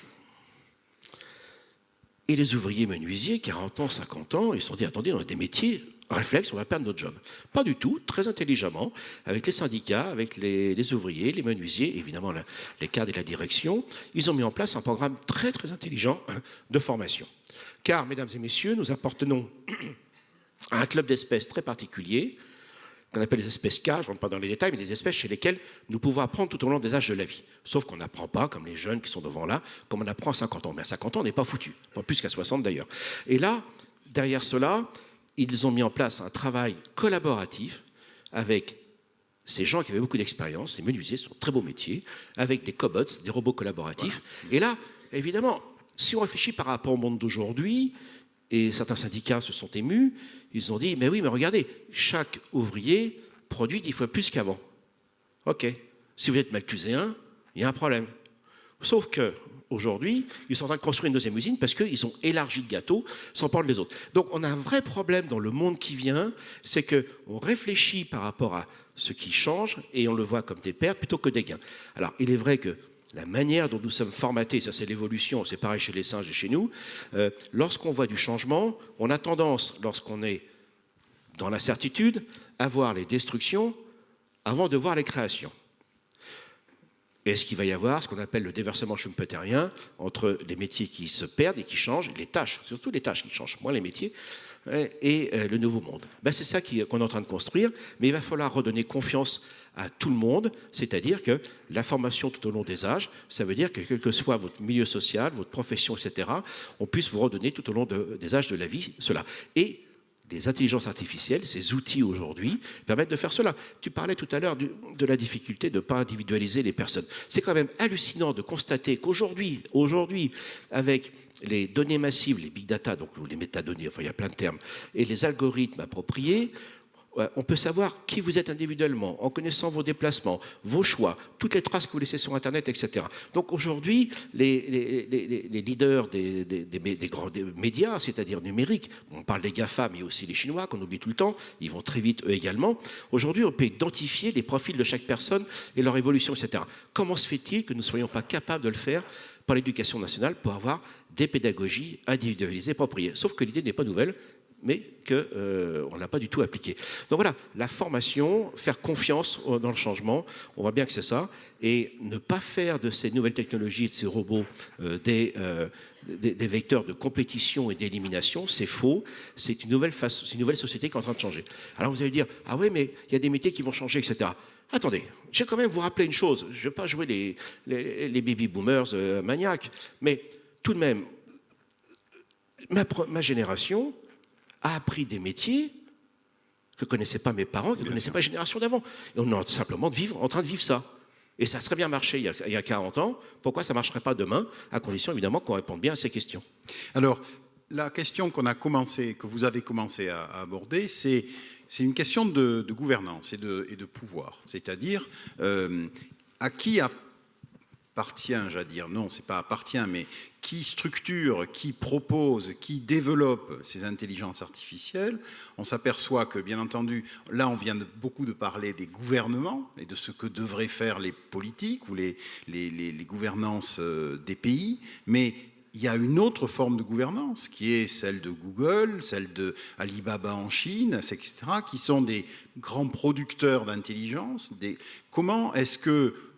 Et les ouvriers menuisiers, 40 ans, 50 ans, ils se sont dit, attendez, on a des métiers, réflexe, on va perdre notre job. Pas du tout, très intelligemment, avec les syndicats, avec les ouvriers, les menuisiers, évidemment les cadres et la direction, ils ont mis en place un programme très très intelligent de formation. Car, mesdames et messieurs, nous appartenons à un club d'espèces très particulier, qu'on appelle les espèces K, je ne rentre pas dans les détails, mais des espèces chez lesquelles nous pouvons apprendre tout au long des âges de la vie. Sauf qu'on n'apprend pas, comme les jeunes qui sont devant là, comme on apprend à 50 ans. Mais à 50 ans, on n'est pas foutu, pas plus qu'à 60 d'ailleurs. Et là, derrière cela, ils ont mis en place un travail collaboratif avec ces gens qui avaient beaucoup d'expérience, ces menuisiers, ce sont très beaux métiers, avec des cobots, des robots collaboratifs. Voilà. Et là, évidemment, si on réfléchit par rapport au monde d'aujourd'hui, et certains syndicats se sont émus, ils ont dit, mais oui, mais regardez, chaque ouvrier produit 10 fois plus qu'avant. Ok, si vous êtes malthuséen, il y a un problème. Sauf que aujourd'hui, ils sont en train de construire une deuxième usine parce qu'ils ont élargi le gâteau sans prendre les autres. Donc on a un vrai problème dans le monde qui vient, c'est qu'on réfléchit par rapport à ce qui change et on le voit comme des pertes plutôt que des gains. Alors il est vrai que la manière dont nous sommes formatés, ça c'est l'évolution, c'est pareil chez les singes et chez nous, lorsqu'on voit du changement, on a tendance, lorsqu'on est dans l'incertitude, à voir les destructions avant de voir les créations. Est-ce qu'il va y avoir ce qu'on appelle le déversement schumpeterien entre les métiers qui se perdent et qui changent, les tâches, surtout les tâches qui changent, moins les métiers, et le nouveau monde. Ben, c'est ça qu'on est en train de construire, mais il va falloir redonner confiance à tout le monde, c'est-à-dire que la formation tout au long des âges, ça veut dire que quel que soit votre milieu social, votre profession, etc., on puisse vous redonner tout au long des âges de la vie cela. Et les intelligences artificielles, ces outils aujourd'hui, permettent de faire cela. Tu parlais tout à l'heure de la difficulté de ne pas individualiser les personnes. C'est quand même hallucinant de constater qu'aujourd'hui, avec les données massives, les big data, donc les métadonnées, enfin il y a plein de termes, et les algorithmes appropriés, On peut savoir qui vous êtes individuellement, en connaissant vos déplacements, vos choix, toutes les traces que vous laissez sur Internet, etc. Donc aujourd'hui, les leaders des grands médias, c'est-à-dire numériques, on parle des GAFA, mais aussi les Chinois, qu'on oublie tout le temps, ils vont très vite eux également. Aujourd'hui, on peut identifier les profils de chaque personne et leur évolution, etc. Comment se fait-il que nous ne soyons pas capables de le faire par l'éducation nationale pour avoir des pédagogies individualisées, appropriées? Sauf que l'idée n'est pas nouvelle, mais qu'on ne l'a pas du tout appliqué. Donc voilà, la formation, faire confiance dans le changement, on voit bien que c'est ça, et ne pas faire de ces nouvelles technologies, de ces robots, des vecteurs de compétition et d'élimination, c'est faux, c'est une nouvelle société qui est en train de changer. Alors vous allez dire, ah oui, mais il y a des métiers qui vont changer, etc. Attendez, je vais quand même vous rappeler une chose, je ne vais pas jouer les baby-boomers maniaques, mais tout de même, ma génération a appris des métiers que ne connaissaient pas mes parents, que ne connaissaient pas la génération d'avant. Et on est simplement en train de vivre ça. Et ça serait bien marché il y a 40 ans. Pourquoi ça ne marcherait pas demain, à condition évidemment qu'on réponde bien à ces questions? Alors, la question que vous avez commencé à aborder, c'est une question de gouvernance et de pouvoir. C'est-à-dire, à qui appartient, j'allais dire, non, c'est pas appartient, mais qui structure, qui propose, qui développe ces intelligences artificielles. On s'aperçoit que, bien entendu, là, on vient beaucoup de parler des gouvernements et de ce que devraient faire les politiques ou les gouvernances des pays, mais il y a une autre forme de gouvernance qui est celle de Google, celle de Alibaba en Chine, etc., qui sont des grands producteurs d'intelligence.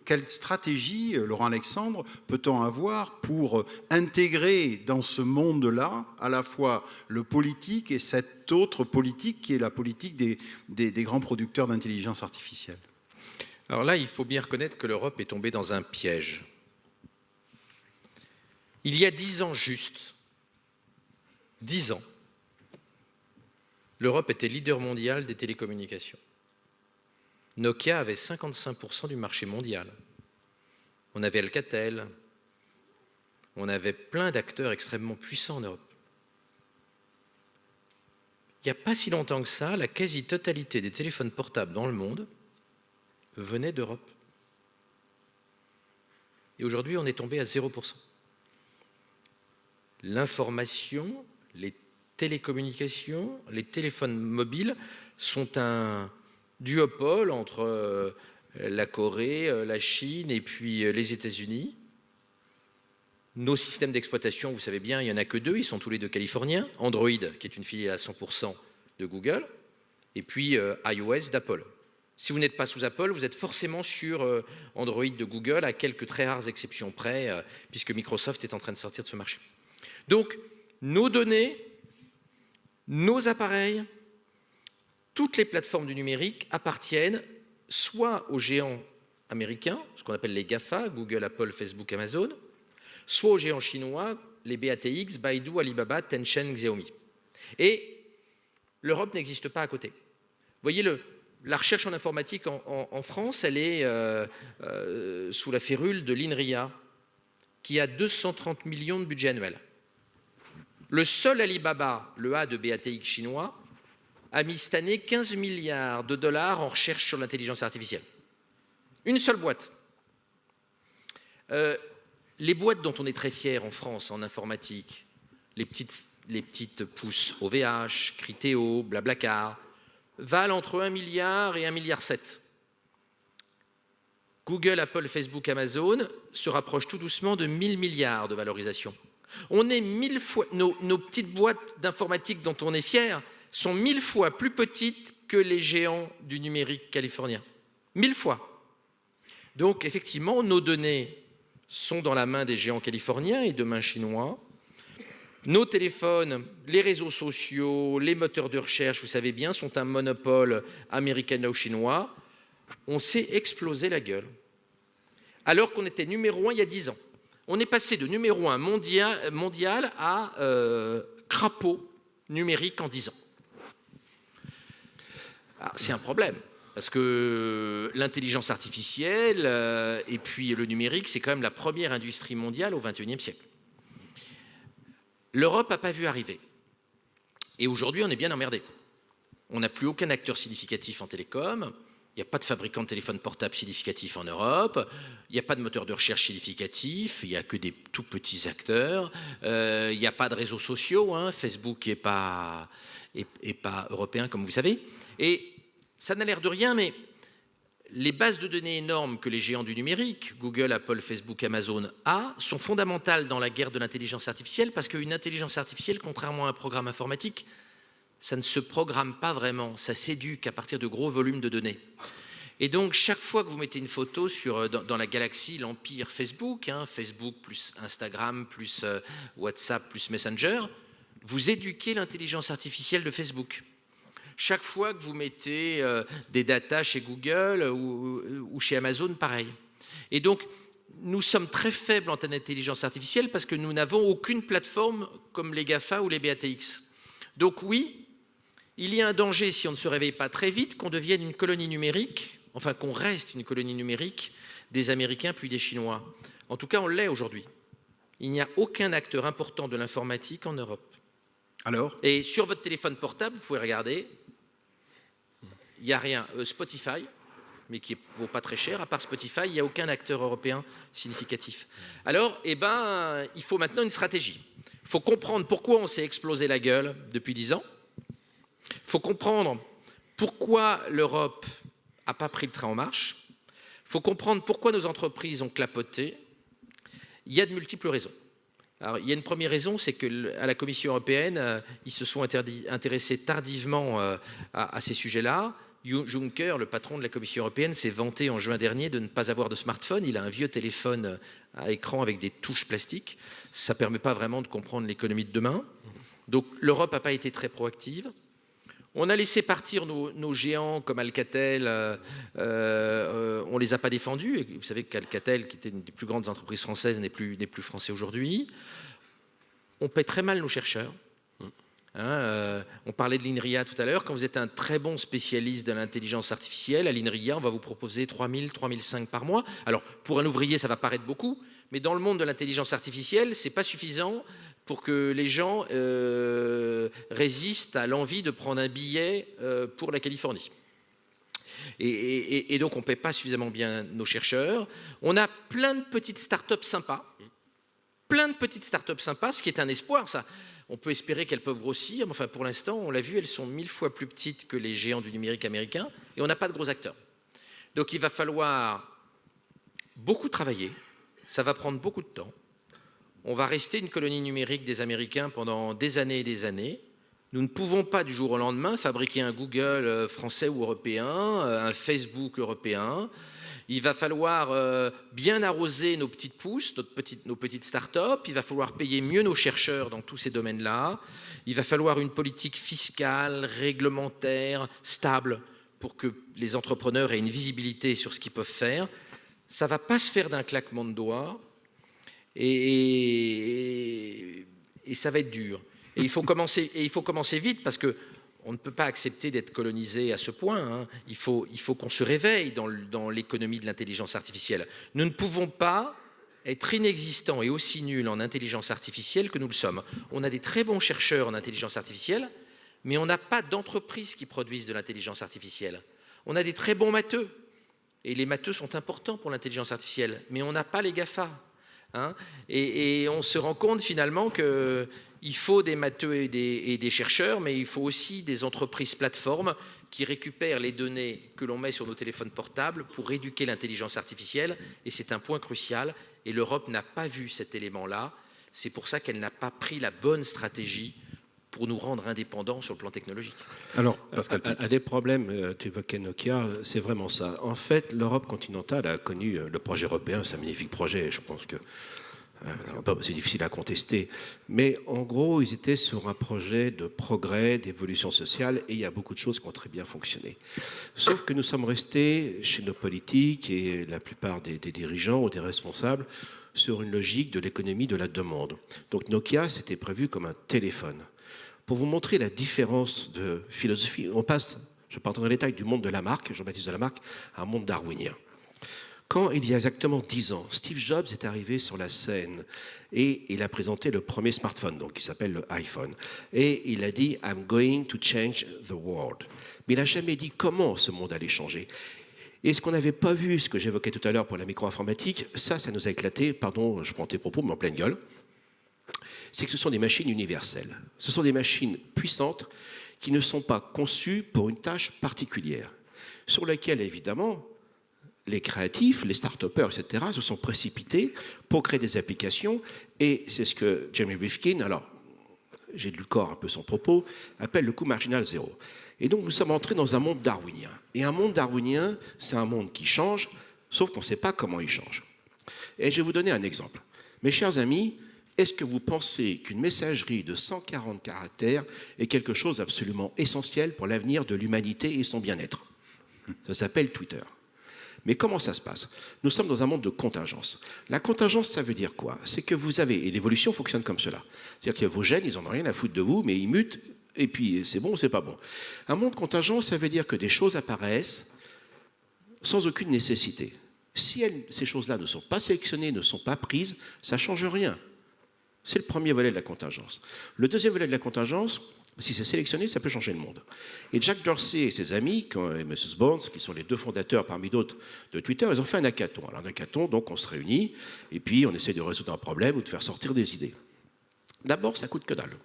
Quelle stratégie, Laurent Alexandre, peut-on avoir pour intégrer dans ce monde-là à la fois le politique et cette autre politique qui est la politique des grands producteurs d'intelligence artificielle? Alors là, il faut bien reconnaître que l'Europe est tombée dans un piège. Il y a 10 ans juste, 10 ans, l'Europe était leader mondial des télécommunications. Nokia avait 55% du marché mondial. On avait Alcatel. On avait plein d'acteurs extrêmement puissants en Europe. Il n'y a pas si longtemps que ça, la quasi-totalité des téléphones portables dans le monde venait d'Europe. Et aujourd'hui, on est tombé à 0%. L'information, les télécommunications, les téléphones mobiles sont un duopole entre la Corée, la Chine et puis les États-Unis. Nos systèmes d'exploitation, vous savez bien, il n'y en a que 2, ils sont tous les 2 californiens. Android, qui est une filiale à 100% de Google, et puis iOS d'Apple. Si vous n'êtes pas sous Apple, vous êtes forcément sur Android de Google, à quelques très rares exceptions près, puisque Microsoft est en train de sortir de ce marché. Donc, nos données, nos appareils, toutes les plateformes du numérique appartiennent soit aux géants américains, ce qu'on appelle les GAFA, Google, Apple, Facebook, Amazon, soit aux géants chinois, les BATX, Baidu, Alibaba, Tencent, Xiaomi. Et l'Europe n'existe pas à côté. Vous voyez, la recherche en informatique en France, elle est sous la férule de l'INRIA, qui a 230 millions de budget annuel. Le seul Alibaba, le A de BATX chinois, a mis cette année 15 milliards de dollars en recherche sur l'intelligence artificielle. Une seule boîte. Les boîtes dont on est très fier en France en informatique, les petites pousses OVH, Criteo, Blablacar, valent entre 1 milliard et 1,7 milliard. Google, Apple, Facebook, Amazon se rapprochent tout doucement de 1000 milliards de valorisation. On est 1000 fois, nos petites boîtes d'informatique dont on est fier sont 1000 fois plus petites que les géants du numérique californien. 1000 fois. Donc effectivement, nos données sont dans la main des géants californiens et demain chinois. Nos téléphones, les réseaux sociaux, les moteurs de recherche, vous savez bien, sont un monopole américano-chinois. On s'est explosé la gueule. Alors qu'on était numéro 1 il y a 10 ans. On est passé de numéro 1 mondial à crapaud numérique en 10 ans. C'est un problème, parce que l'intelligence artificielle et puis le numérique, c'est quand même la première industrie mondiale au XXIe siècle. L'Europe n'a pas vu arriver. Et aujourd'hui, on est bien emmerdé. On n'a plus aucun acteur significatif en télécom. Il n'y a pas de fabricant de téléphone portable significatif en Europe. Il n'y a pas de moteur de recherche significatif. Il n'y a que des tout petits acteurs. Il n'y a pas de réseaux sociaux. Facebook n'est pas européen, comme vous savez. Et ça n'a l'air de rien, mais les bases de données énormes que les géants du numérique, Google, Apple, Facebook, Amazon, sont fondamentales dans la guerre de l'intelligence artificielle, parce qu'une intelligence artificielle, contrairement à un programme informatique, ça ne se programme pas vraiment, ça s'éduque à partir de gros volumes de données. Et donc, chaque fois que vous mettez une photo dans la galaxie, l'empire Facebook, Facebook plus Instagram, plus WhatsApp, plus Messenger, vous éduquez l'intelligence artificielle de Facebook. Chaque fois que vous mettez des datas chez Google ou chez Amazon, pareil. Et donc, nous sommes très faibles en termes d'intelligence artificielle parce que nous n'avons aucune plateforme comme les GAFA ou les BATX. Donc oui, il y a un danger, si on ne se réveille pas très vite, qu'on devienne une colonie numérique, enfin qu'on reste une colonie numérique des Américains puis des Chinois. En tout cas, on l'est aujourd'hui. Il n'y a aucun acteur important de l'informatique en Europe. Alors ? Et sur votre téléphone portable, vous pouvez regarder, il n'y a rien. Spotify, mais qui ne vaut pas très cher, à part Spotify, il n'y a aucun acteur européen significatif. Alors, il faut maintenant une stratégie. Il faut comprendre pourquoi on s'est explosé la gueule depuis 10 ans. Il faut comprendre pourquoi l'Europe n'a pas pris le train en marche. Il faut comprendre pourquoi nos entreprises ont clapoté. Il y a de multiples raisons. Alors, il y a une première raison, c'est qu'à la Commission européenne, ils se sont intéressés tardivement à ces sujets-là. Juncker, le patron de la Commission européenne, s'est vanté en juin dernier de ne pas avoir de smartphone. Il a un vieux téléphone à écran avec des touches plastiques. Ça ne permet pas vraiment de comprendre l'économie de demain. Donc l'Europe n'a pas été très proactive. On a laissé partir nos géants comme Alcatel, on ne les a pas défendus. Et vous savez qu'Alcatel, qui était une des plus grandes entreprises françaises, n'est plus français aujourd'hui. On paie très mal nos chercheurs. On parlait de l'INRIA tout à l'heure. Quand vous êtes un très bon spécialiste de l'intelligence artificielle, à l'INRIA, on va vous proposer 3 000, 3 500 par mois. Alors, pour un ouvrier, ça va paraître beaucoup, mais dans le monde de l'intelligence artificielle, ce n'est pas suffisant pour que les gens résistent à l'envie de prendre un billet pour la Californie. Et donc, on ne paie pas suffisamment bien nos chercheurs. On a plein de petites start-up sympas. Ce qui est un espoir, ça. On peut espérer qu'elles peuvent grossir, mais enfin, pour l'instant, on l'a vu, elles sont 1000 fois plus petites que les géants du numérique américain, et on n'a pas de gros acteurs. Donc il va falloir beaucoup travailler, ça va prendre beaucoup de temps. On va rester une colonie numérique des Américains pendant des années et des années. Nous ne pouvons pas du jour au lendemain fabriquer un Google français ou européen, un Facebook européen. Il va falloir bien arroser nos petites pousses, nos petites start-up. Il va falloir payer mieux nos chercheurs dans tous ces domaines-là. Il va falloir une politique fiscale, réglementaire, stable pour que les entrepreneurs aient une visibilité sur ce qu'ils peuvent faire. Ça ne va pas se faire d'un claquement de doigts et ça va être dur. Et il faut commencer vite parce que on ne peut pas accepter d'être colonisé à ce point. Il faut qu'on se réveille dans l'économie de l'intelligence artificielle. Nous ne pouvons pas être inexistants et aussi nuls en intelligence artificielle que nous le sommes. On a des très bons chercheurs en intelligence artificielle, mais on n'a pas d'entreprises qui produisent de l'intelligence artificielle. On a des très bons matheux, et les matheux sont importants pour l'intelligence artificielle, mais on n'a pas les GAFA. Et on se rend compte finalement qu'il faut des matheux et des chercheurs, mais il faut aussi des entreprises plateformes qui récupèrent les données que l'on met sur nos téléphones portables pour éduquer l'intelligence artificielle, et c'est un point crucial, et l'Europe n'a pas vu cet élément-là. C'est pour ça qu'elle n'a pas pris la bonne stratégie pour nous rendre indépendants sur le plan technologique. Alors, Pascal, un des problèmes, tu évoquais Nokia, c'est vraiment ça. En fait, l'Europe continentale a connu le projet européen, c'est un magnifique projet, je pense que c'est difficile à contester. Mais en gros, ils étaient sur un projet de progrès, d'évolution sociale, et il y a beaucoup de choses qui ont très bien fonctionné. Sauf que nous sommes restés chez nos politiques et la plupart des dirigeants ou des responsables sur une logique de l'économie de la demande. Donc Nokia, c'était prévu comme un téléphone. Pour vous montrer la différence de philosophie, on passe, je ne vais pas entrer dans les détails, du monde de Lamarck, Jean-Baptiste de Lamarck, à un monde darwinien. Quand, il y a exactement 10 ans, Steve Jobs est arrivé sur la scène et il a présenté le premier smartphone, donc qui s'appelle le iPhone. Et il a dit « I'm going to change the world ». Mais il n'a jamais dit comment ce monde allait changer. Et ce qu'on n'avait pas vu, ce que j'évoquais tout à l'heure pour la micro-informatique, ça nous a éclaté, pardon, je prends tes propos, mais en pleine gueule, c'est que ce sont des machines universelles. Ce sont des machines puissantes qui ne sont pas conçues pour une tâche particulière, sur laquelle, évidemment, les créatifs, les start-upers, etc., se sont précipités pour créer des applications. Et c'est ce que Jeremy Rifkin, alors j'ai lu le corps un peu son propos, appelle le coût marginal zéro. Et donc nous sommes entrés dans un monde darwinien. Et un monde darwinien, c'est un monde qui change, sauf qu'on ne sait pas comment il change. Et je vais vous donner un exemple. Mes chers amis, est-ce que vous pensez qu'une messagerie de 140 caractères est quelque chose d'absolument essentiel pour l'avenir de l'humanité et son bien-être? Ça s'appelle Twitter. Mais comment ça se passe? Nous sommes dans un monde de contingence. La contingence, ça veut dire quoi? C'est que vous avez, et l'évolution fonctionne comme cela. C'est-à-dire que vos gènes, ils n'en ont rien à foutre de vous, mais ils mutent, et puis c'est bon ou c'est pas bon. Un monde contingent, ça veut dire que des choses apparaissent sans aucune nécessité. Si ces choses-là ne sont pas sélectionnées, ne sont pas prises, ça ne change rien. C'est le premier volet de la contingence. Le deuxième volet de la contingence, si c'est sélectionné, ça peut changer le monde. Et Jack Dorsey et ses amis, et Mrs. Bones, qui sont les deux fondateurs parmi d'autres de Twitter, ils ont fait un hackathon. Alors un hackathon, donc on se réunit, et puis on essaie de résoudre un problème ou de faire sortir des idées. D'abord, ça coûte que dalle.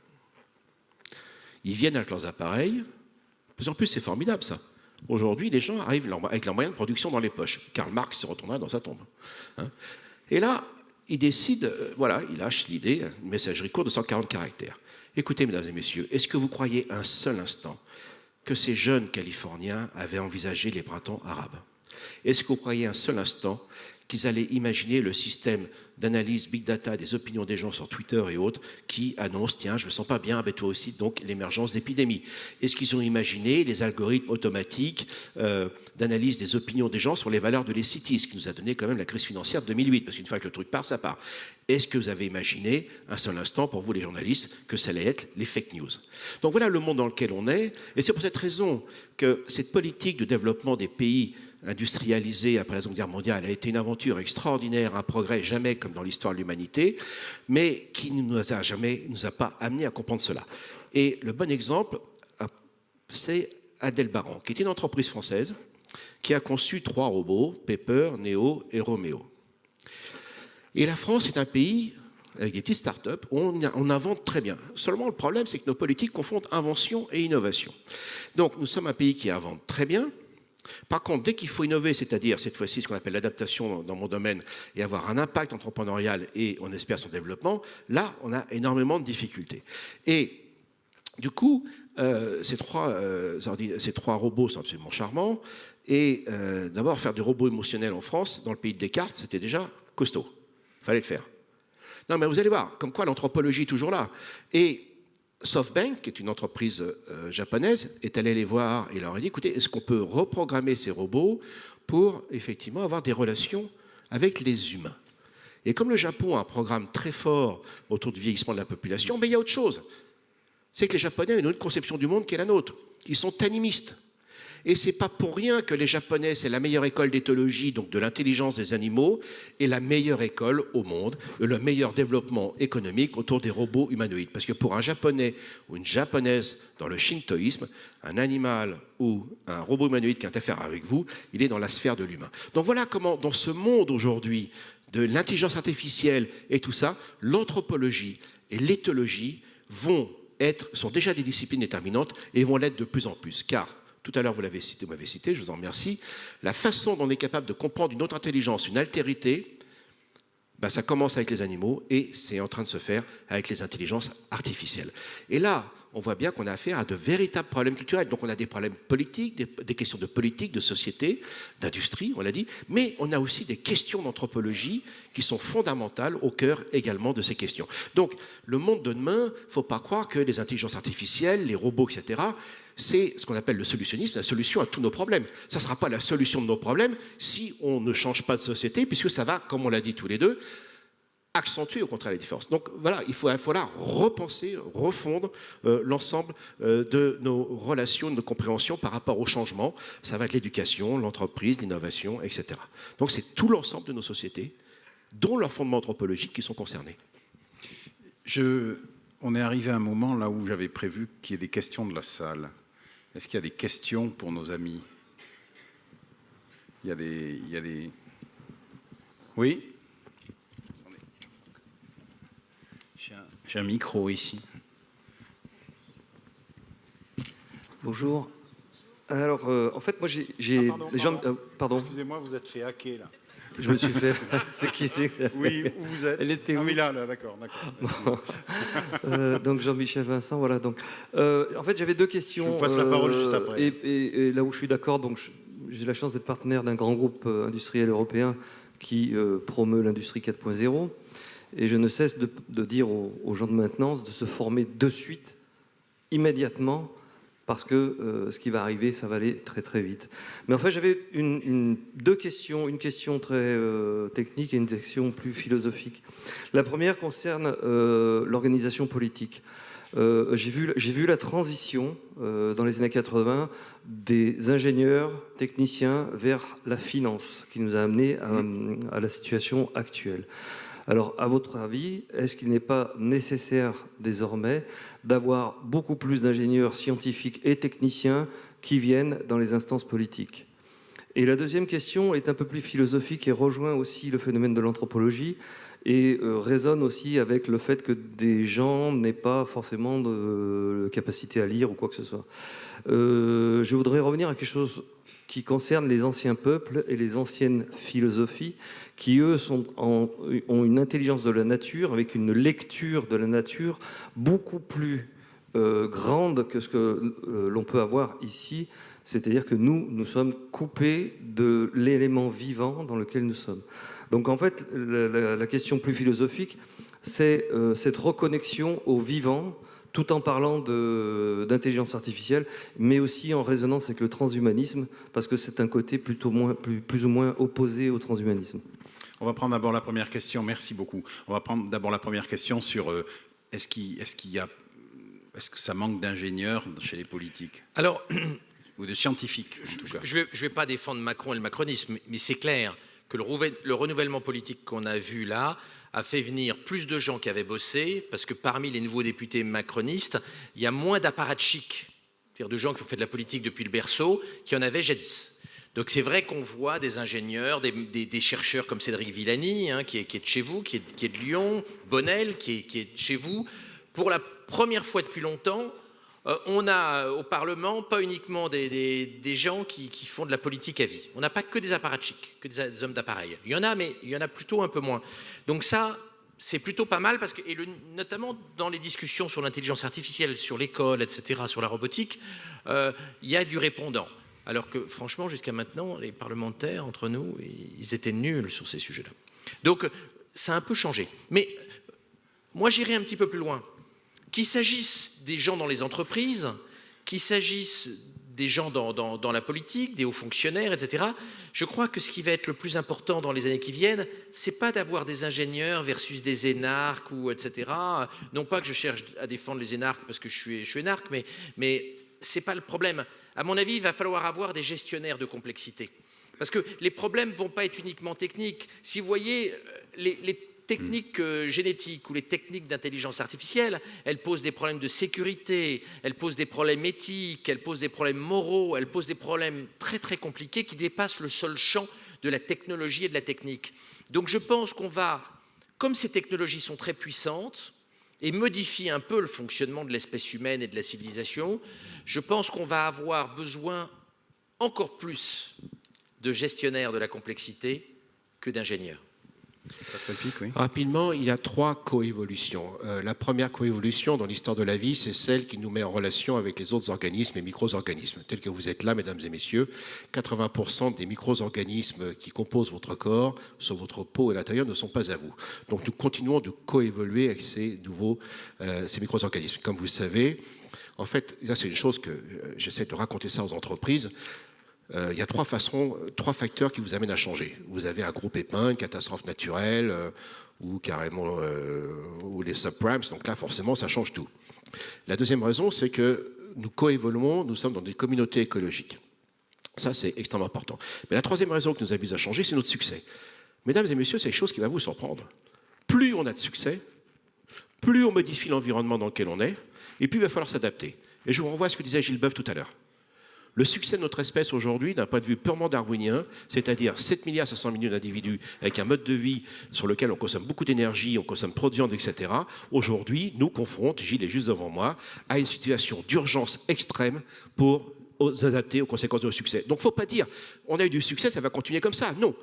Ils viennent avec leurs appareils, en plus c'est formidable ça. Aujourd'hui, les gens arrivent avec leurs moyens de production dans les poches. Karl Marx se retournera dans sa tombe. Hein. Et là, ils décident, voilà, ils lâchent l'idée, une messagerie courte de 140 caractères. Écoutez, mesdames et messieurs, est-ce que vous croyez un seul instant que ces jeunes Californiens avaient envisagé les printemps arabes? Est-ce que vous croyez un seul instant qu'ils allaient imaginer le système d'analyse big data des opinions des gens sur Twitter et autres qui annonce, tiens, je me sens pas bien, ben toi aussi, donc l'émergence d'épidémies? Est-ce qu'ils ont imaginé les algorithmes automatiques d'analyse des opinions des gens sur les valeurs de l'Ecitis, ce qui nous a donné quand même la crise financière de 2008, parce qu'une fois que le truc part, ça part. Est-ce que vous avez imaginé un seul instant, pour vous les journalistes, que ça allait être les fake news? Donc voilà le monde dans lequel on est, et c'est pour cette raison que cette politique de développement des pays industrialisés après la Seconde Guerre mondiale a été une aventure extraordinaire, un progrès jamais comme dans l'histoire de l'humanité, mais qui ne nous a pas amené à comprendre cela. Et le bon exemple, c'est Adelbaran, qui est une entreprise française qui a conçu 3 robots, Pepper, Neo et Romeo. Et la France est un pays avec des petites start-up où on invente très bien. Seulement, le problème, c'est que nos politiques confondent invention et innovation. Donc, nous sommes un pays qui invente très bien. Par contre, dès qu'il faut innover, c'est-à-dire cette fois-ci ce qu'on appelle l'adaptation dans mon domaine et avoir un impact entrepreneurial et on espère son développement, là, on a énormément de difficultés. Et du coup, ces trois robots sont absolument charmants. Et d'abord, faire des robots émotionnels en France, dans le pays de Descartes, c'était déjà costaud. Il fallait le faire. Non, mais vous allez voir, comme quoi l'anthropologie est toujours là. Et SoftBank, qui est une entreprise japonaise, est allé les voir et leur a dit, écoutez, est-ce qu'on peut reprogrammer ces robots pour effectivement avoir des relations avec les humains? Et comme le Japon a un programme très fort autour du vieillissement de la population, mais il y a autre chose. C'est que les Japonais ont une autre conception du monde qui est la nôtre. Ils sont animistes. Et ce n'est pas pour rien que les Japonais, c'est la meilleure école d'éthologie, donc de l'intelligence des animaux, et la meilleure école au monde, le meilleur développement économique autour des robots humanoïdes. Parce que pour un Japonais ou une Japonaise dans le shintoïsme, un animal ou un robot humanoïde qui a affaire avec vous, il est dans la sphère de l'humain. Donc voilà comment, dans ce monde aujourd'hui de l'intelligence artificielle et tout ça, l'anthropologie et l'éthologie sont déjà des disciplines déterminantes et vont l'être de plus en plus. Car tout à l'heure, vous m'avez cité, je vous en remercie. La façon dont on est capable de comprendre une autre intelligence, une altérité, ben ça commence avec les animaux et c'est en train de se faire avec les intelligences artificielles. Et là, on voit bien qu'on a affaire à de véritables problèmes culturels. Donc on a des problèmes politiques, des questions de politique, de société, d'industrie, on l'a dit, mais on a aussi des questions d'anthropologie qui sont fondamentales au cœur également de ces questions. Donc le monde de demain, il ne faut pas croire que les intelligences artificielles, les robots, etc., c'est ce qu'on appelle le solutionnisme, la solution à tous nos problèmes. Ça ne sera pas la solution de nos problèmes si on ne change pas de société, puisque ça va, comme on l'a dit tous les deux, accentuer au contraire les différences. Donc voilà, il faut là repenser, refondre l'ensemble de nos relations, de nos compréhensions par rapport au changement. Ça va de l'éducation, l'entreprise, l'innovation, etc. Donc c'est tout l'ensemble de nos sociétés, dont leurs fondements anthropologiques, qui sont concernés. On est arrivé à un moment là où j'avais prévu qu'il y ait des questions de la salle. Est-ce qu'il y a des questions pour nos amis? Il y a des... Oui? J'ai un micro ici. Bonjour. Alors, en fait, moi, j'ai des gens... Pardon. Excusez-moi, vous êtes fait hacker, là. Je me suis fait... C'est qui c'est? Oui, où vous êtes? Elle était où? Ah oui, là, d'accord. Bon. Donc, Jean-Michel Vincent, voilà. Donc, en fait, j'avais deux questions. Je vous passe la parole juste après. Et là où je suis d'accord, donc j'ai la chance d'être partenaire d'un grand groupe industriel européen qui promeut l'industrie 4.0. Et je ne cesse de dire aux gens de maintenance de se former de suite, immédiatement, parce que ce qui va arriver, ça va aller très très vite. Mais en fait, j'avais deux questions, une question très technique et une question plus philosophique. La première concerne l'organisation politique. J'ai vu la transition dans les années 80 des ingénieurs, techniciens vers la finance, qui nous a amenés à la situation actuelle. Alors, à votre avis, est-ce qu'il n'est pas nécessaire désormais d'avoir beaucoup plus d'ingénieurs scientifiques et techniciens qui viennent dans les instances politiques? Et la deuxième question est un peu plus philosophique et rejoint aussi le phénomène de l'anthropologie et résonne aussi avec le fait que des gens n'aient pas forcément de capacité à lire ou quoi que ce soit. Je voudrais revenir à quelque chose qui concerne les anciens peuples et les anciennes philosophies, qui, eux, ont une intelligence de la nature, avec une lecture de la nature beaucoup plus grande que ce que l'on peut avoir ici. C'est-à-dire que nous sommes coupés de l'élément vivant dans lequel nous sommes. Donc, en fait, la question plus philosophique, c'est cette reconnexion au vivant, tout en parlant d'intelligence artificielle, mais aussi en résonance avec le transhumanisme, parce que c'est un côté plus ou moins opposé au transhumanisme. On va prendre d'abord la première question. Merci beaucoup. On va prendre d'abord la première question sur est-ce que ça manque d'ingénieurs chez les politiques? Alors, ou de scientifiques, en tout cas. Je ne vais pas défendre Macron et le macronisme, mais c'est clair que le renouvellement politique qu'on a vu là a fait venir plus de gens qui avaient bossé, parce que parmi les nouveaux députés macronistes, il y a moins d'apparatchiks, c'est-à-dire de gens qui ont fait de la politique depuis le berceau, qu'il y en avait jadis. Donc c'est vrai qu'on voit des ingénieurs, des chercheurs comme Cédric Villani, hein, qui est de chez vous, qui est de Lyon, Bonnel, qui est de chez vous. Pour la première fois depuis longtemps, on a au Parlement pas uniquement des gens qui font de la politique à vie. On n'a pas que des apparatchiks, que des hommes d'appareil. Il y en a, mais il y en a plutôt un peu moins. Donc ça, c'est plutôt pas mal, parce que, notamment dans les discussions sur l'intelligence artificielle, sur l'école, etc., sur la robotique, il y a du répondant. Alors que, franchement, jusqu'à maintenant, les parlementaires, entre nous, ils étaient nuls sur ces sujets-là. Donc, ça a un peu changé. Mais moi, j'irai un petit peu plus loin. Qu'il s'agisse des gens dans les entreprises, qu'il s'agisse des gens dans la politique, des hauts fonctionnaires, etc., je crois que ce qui va être le plus important dans les années qui viennent, c'est pas d'avoir des ingénieurs versus des énarques, ou etc. Non pas que je cherche à défendre les énarques parce que je suis énarque, mais c'est pas le problème. À mon avis, il va falloir avoir des gestionnaires de complexité. Parce que les problèmes ne vont pas être uniquement techniques. Si vous voyez, les techniques génétiques ou les techniques d'intelligence artificielle, elles posent des problèmes de sécurité, elles posent des problèmes éthiques, elles posent des problèmes moraux, elles posent des problèmes très très compliqués qui dépassent le seul champ de la technologie et de la technique. Donc je pense qu'on va, comme ces technologies sont très puissantes et modifient un peu le fonctionnement de l'espèce humaine et de la civilisation, je pense qu'on va avoir besoin encore plus de gestionnaires de la complexité que d'ingénieurs. Oui. Rapidement, il y a 3 coévolutions. La première coévolution dans l'histoire de la vie, c'est celle qui nous met en relation avec les autres organismes et micro-organismes. Tels que vous êtes là, mesdames et messieurs, 80% des micro-organismes qui composent votre corps, sur votre peau et l'intérieur, ne sont pas à vous. Donc nous continuons de coévoluer avec ces micro-organismes. Comme vous le savez, en fait, ça c'est une chose que j'essaie de raconter ça aux entreprises. il y a trois facteurs qui vous amènent à changer. Vous avez un gros pépin, une catastrophe naturelle, ou carrément ou les subprimes, donc là forcément ça change tout. La deuxième raison, c'est que nous coévoluons, nous sommes dans des communautés écologiques. Ça, c'est extrêmement important. Mais la troisième raison qui nous amuse à changer, c'est notre succès. Mesdames et messieurs, c'est quelque chose qui va vous surprendre. Plus on a de succès, plus on modifie l'environnement dans lequel on est, et plus il va falloir s'adapter. Et je vous renvoie à ce que disait Gilles Boeuf tout à l'heure. Le succès de notre espèce aujourd'hui, d'un point de vue purement darwinien, c'est-à-dire 7 milliards 500 millions d'individus avec un mode de vie sur lequel on consomme beaucoup d'énergie, on consomme trop de viande, etc., aujourd'hui nous confronte, Gilles est juste devant moi, à une situation d'urgence extrême pour s'adapter aux conséquences de nos succès. Donc il ne faut pas dire, on a eu du succès, ça va continuer comme ça. Non,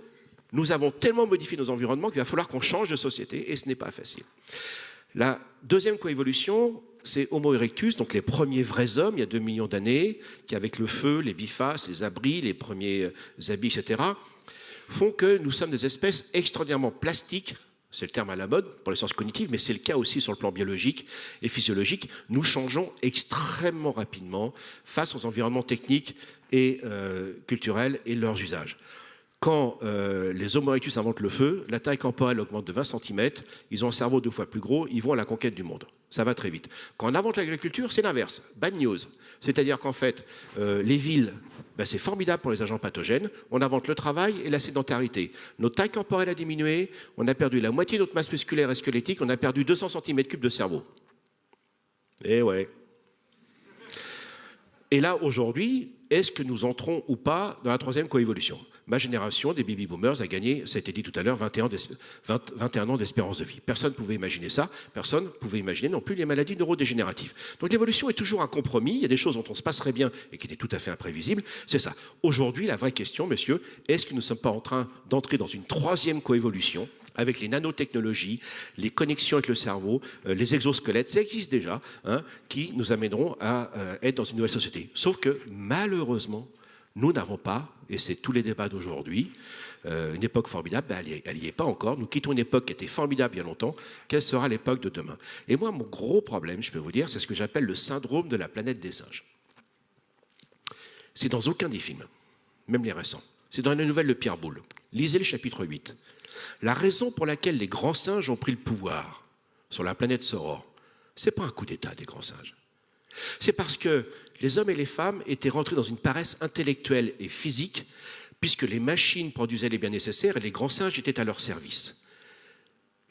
nous avons tellement modifié nos environnements qu'il va falloir qu'on change de société et ce n'est pas facile. La deuxième coévolution, c'est Homo erectus, donc les premiers vrais hommes, il y a 2 millions d'années, qui avec le feu, les bifaces, les abris, les premiers habits, etc., font que nous sommes des espèces extraordinairement plastiques, c'est le terme à la mode pour les sciences cognitives, mais c'est le cas aussi sur le plan biologique et physiologique. Nous changeons extrêmement rapidement face aux environnements techniques et culturels et leurs usages. Quand les Homo erectus inventent le feu, la taille corporelle augmente de 20 cm, ils ont un cerveau 2 fois plus gros, ils vont à la conquête du monde. Ça va très vite. Quand on invente l'agriculture, c'est l'inverse. Bad news. C'est-à-dire qu'en fait, les villes, c'est formidable pour les agents pathogènes. On invente le travail et la sédentarité. Notre taille corporelle a diminué, on a perdu la moitié de notre masse musculaire et squelettique, on a perdu 200 cm3 de cerveau. Eh ouais. Et là, aujourd'hui, est-ce que nous entrons ou pas dans la troisième coévolution ? Ma génération, des baby-boomers, a gagné, ça a été dit tout à l'heure, 21 ans d'espérance de vie. Personne ne pouvait imaginer ça. Personne ne pouvait imaginer non plus les maladies neurodégénératives. Donc l'évolution est toujours un compromis. Il y a des choses dont on se passerait bien et qui étaient tout à fait imprévisibles. C'est ça. Aujourd'hui, la vraie question, messieurs, est-ce que nous ne sommes pas en train d'entrer dans une troisième coévolution avec les nanotechnologies, les connexions avec le cerveau, les exosquelettes, ça existe déjà, qui nous amèneront à être dans une nouvelle société. Sauf que, malheureusement, nous n'avons pas, et c'est tous les débats d'aujourd'hui, une époque formidable, elle n'y est pas encore. Nous quittons une époque qui était formidable il y a longtemps. Quelle sera l'époque de demain ? Et moi, mon gros problème, je peux vous dire, c'est ce que j'appelle le syndrome de la planète des singes. C'est dans aucun des films, même les récents. C'est dans les nouvelles de Pierre Boulle. Lisez le chapitre 8. La raison pour laquelle les grands singes ont pris le pouvoir sur la planète Soror, ce n'est pas un coup d'État des grands singes. C'est parce que les hommes et les femmes étaient rentrés dans une paresse intellectuelle et physique, puisque les machines produisaient les biens nécessaires et les grands singes étaient à leur service.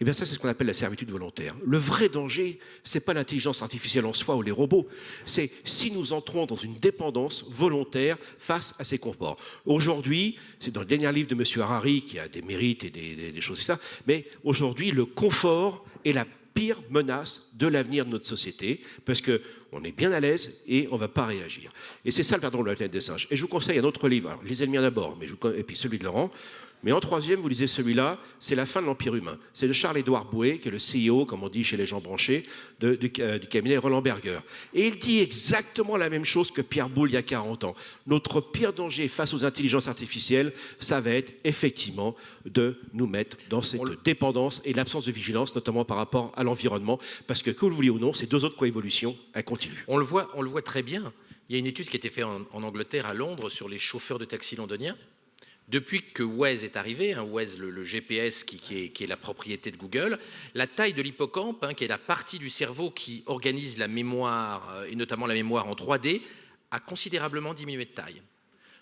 Eh bien ça, c'est ce qu'on appelle la servitude volontaire. Le vrai danger, ce n'est pas l'intelligence artificielle en soi ou les robots, c'est si nous entrons dans une dépendance volontaire face à ces comports. Aujourd'hui, c'est dans le dernier livre de M. Harari, qui a des mérites et des choses comme ça, mais aujourd'hui, le confort est la pire menace de l'avenir de notre société, parce qu'on est bien à l'aise et on ne va pas réagir. Et c'est ça le pardon de la planète des singes. Et je vous conseille un autre livre, alors, lisez le mien d'abord, et puis celui de Laurent. Mais en troisième, vous lisez celui-là, c'est La fin de l'Empire humain. C'est de Charles-Édouard Bouet, qui est le CEO, comme on dit chez les gens branchés, du cabinet Roland Berger. Et il dit exactement la même chose que Pierre Boulle il y a 40 ans. Notre pire danger face aux intelligences artificielles, ça va être effectivement de nous mettre dans cette dépendance et l'absence de vigilance, notamment par rapport à l'environnement, parce que, vous le vouliez ou non, ces deux autres coévolutions, elles continuent. On le voit très bien. Il y a une étude qui a été faite en Angleterre, à Londres, sur les chauffeurs de taxi londoniens. Depuis que Waze est arrivé, Waze, le GPS qui est la propriété de Google, la taille de l'hippocampe, qui est la partie du cerveau qui organise la mémoire, et notamment la mémoire en 3D, a considérablement diminué de taille.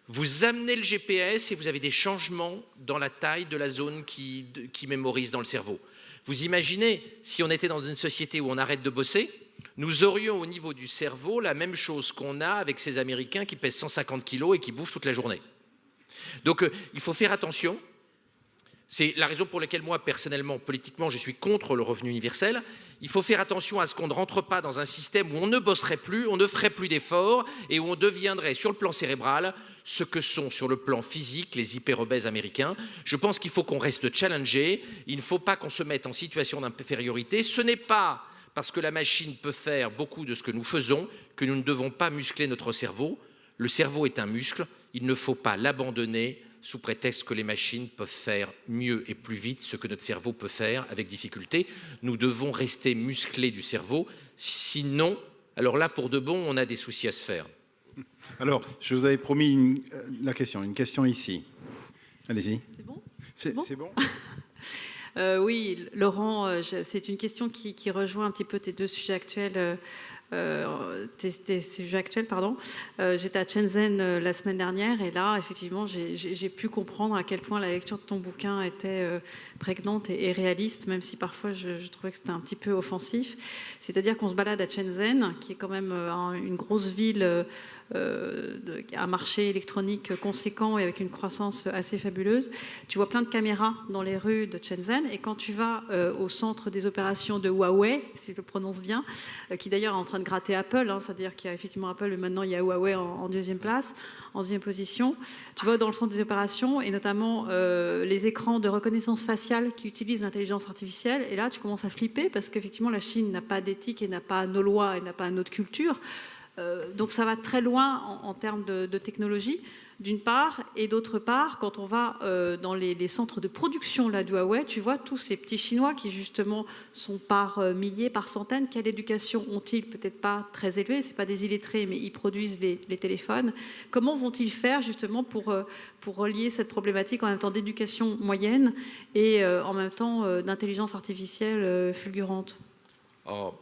Vous amenez le GPS et vous avez des changements dans la taille de la zone qui mémorise dans le cerveau. Vous imaginez, si on était dans une société où on arrête de bosser, nous aurions au niveau du cerveau la même chose qu'on a avec ces Américains qui pèsent 150 kilos et qui bouffent toute la journée. Donc il faut faire attention. C'est la raison pour laquelle moi, personnellement, politiquement, je suis contre le revenu universel. Il faut faire attention à ce qu'on ne rentre pas dans un système où on ne bosserait plus, on ne ferait plus d'efforts et où on deviendrait, sur le plan cérébral, ce que sont sur le plan physique les hyper-obèses américains. Je pense qu'il faut qu'on reste challengé. Il ne faut pas qu'on se mette en situation d'infériorité. Ce n'est pas parce que la machine peut faire beaucoup de ce que nous faisons que nous ne devons pas muscler notre cerveau. Le cerveau est un muscle. Il ne faut pas l'abandonner sous prétexte que les machines peuvent faire mieux et plus vite ce que notre cerveau peut faire avec difficulté. Nous devons rester musclés du cerveau. Sinon, alors là, pour de bon, on a des soucis à se faire. Alors, je vous avais promis une question ici. Allez-y. C'est bon? C'est bon. Oui, Laurent, c'est une question qui rejoint un petit peu tes deux sujets actuels. Tes sujets actuels, pardon. J'étais à Shenzhen la semaine dernière et là, effectivement, j'ai pu comprendre à quel point la lecture de ton bouquin était prégnante et réaliste, même si parfois je trouvais que c'était un petit peu offensif. C'est-à-dire qu'on se balade à Shenzhen, qui est quand même une grosse ville, un marché électronique conséquent et avec une croissance assez fabuleuse. Tu vois plein de caméras dans les rues de Shenzhen et quand tu vas au centre des opérations de Huawei, si je le prononce bien, qui d'ailleurs est en train de gratter Apple, hein, c'est-à-dire qu'il y a effectivement Apple, mais maintenant il y a Huawei en deuxième place, en deuxième position. Tu vas dans le centre des opérations et notamment les écrans de reconnaissance faciale qui utilisent l'intelligence artificielle. Et là, tu commences à flipper parce qu'effectivement, la Chine n'a pas d'éthique et n'a pas nos lois et n'a pas notre culture. Donc ça va très loin en termes de technologie, d'une part, et d'autre part, quand on va dans les centres de production là, du Huawei, tu vois tous ces petits Chinois qui justement sont par milliers, par centaines. Quelle éducation ont-ils? Peut-être pas très élevée, c'est pas des illettrés, mais ils produisent les téléphones. Comment vont-ils faire justement pour relier cette problématique en même temps d'éducation moyenne et en même temps d'intelligence artificielle fulgurante?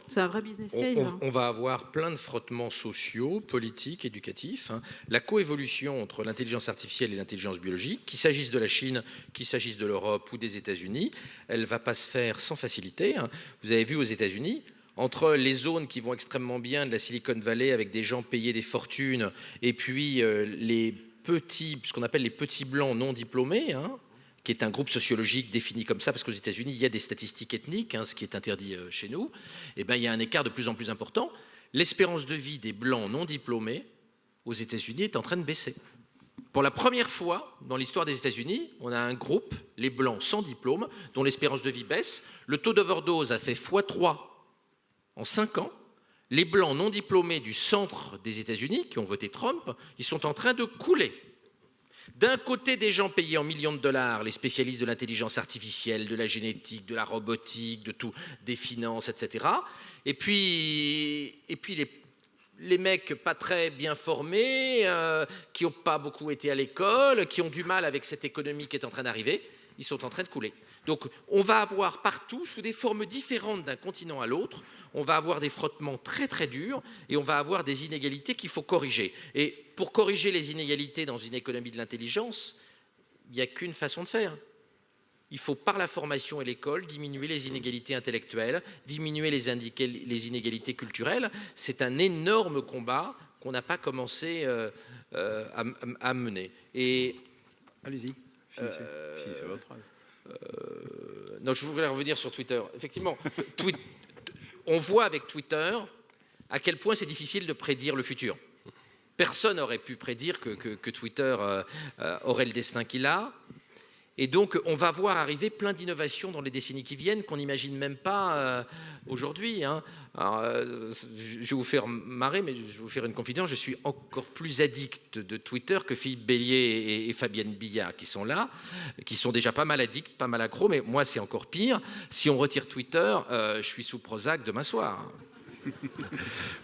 C'est un vrai business case. On va avoir plein de frottements sociaux, politiques, éducatifs. La coévolution entre l'intelligence artificielle et l'intelligence biologique, qu'il s'agisse de la Chine, qu'il s'agisse de l'Europe ou des États-Unis, elle ne va pas se faire sans facilité. Vous avez vu aux États-Unis, entre les zones qui vont extrêmement bien de la Silicon Valley avec des gens payés des fortunes et puis les petits, ce qu'on appelle les petits blancs non diplômés, qui est un groupe sociologique défini comme ça, parce qu'aux États-Unis, il y a des statistiques ethniques, ce qui est interdit chez nous, et bien, il y a un écart de plus en plus important. L'espérance de vie des Blancs non diplômés aux États-Unis est en train de baisser. Pour la première fois dans l'histoire des États-Unis, on a un groupe, les Blancs sans diplôme, dont l'espérance de vie baisse. Le taux d'overdose a fait x3 en 5 ans. Les Blancs non diplômés du centre des États-Unis, qui ont voté Trump, ils sont en train de couler. D'un côté, des gens payés en millions de dollars, les spécialistes de l'intelligence artificielle, de la génétique, de la robotique, de tout, des finances, etc. Et puis les mecs pas très bien formés, qui n'ont pas beaucoup été à l'école, qui ont du mal avec cette économie qui est en train d'arriver, ils sont en train de couler. Donc on va avoir partout, sous des formes différentes d'un continent à l'autre, on va avoir des frottements très très durs et on va avoir des inégalités qu'il faut corriger. Et pour corriger les inégalités dans une économie de l'intelligence, il n'y a qu'une façon de faire. Il faut, par la formation et l'école, diminuer les inégalités intellectuelles, diminuer les inégalités culturelles. C'est un énorme combat qu'on n'a pas commencé à mener. Et allez-y, finissez votre phrase. Non, je voulais revenir sur Twitter. Effectivement, on voit avec Twitter à quel point c'est difficile de prédire le futur. Personne n'aurait pu prédire que Twitter aurait le destin qu'il a. Et donc, on va voir arriver plein d'innovations dans les décennies qui viennent qu'on n'imagine même pas aujourd'hui. Alors, je vais vous faire marrer, mais je vais vous faire une confidence. Je suis encore plus addict de Twitter que Philippe Bélier et Fabienne Billard qui sont là, qui sont déjà pas mal addicts, pas mal accros, mais moi, c'est encore pire. Si on retire Twitter, je suis sous Prozac demain soir.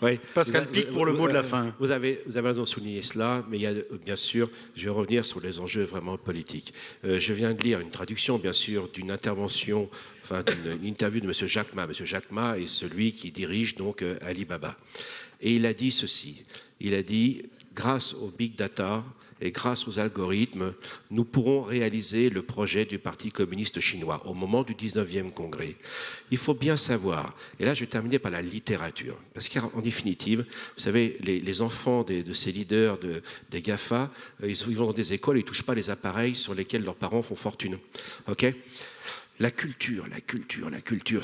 Oui. Pascal Pic pour le mot de la fin. Vous avez raison de souligner cela, mais il y a bien sûr, je vais revenir sur les enjeux vraiment politiques. Je viens de lire une traduction, bien sûr, d'une intervention, d'une interview de M. Jack Ma. M. Jack Ma est celui qui dirige donc Alibaba. Et il a dit ceci. Il a dit, grâce au big data et grâce aux algorithmes, nous pourrons réaliser le projet du Parti communiste chinois au moment du 19e congrès. Il faut bien savoir, et là je vais terminer par la littérature, parce qu'en définitive, vous savez, les enfants de ces leaders des GAFA, ils vont dans des écoles, ils ne touchent pas les appareils sur lesquels leurs parents font fortune. Okay ? La culture,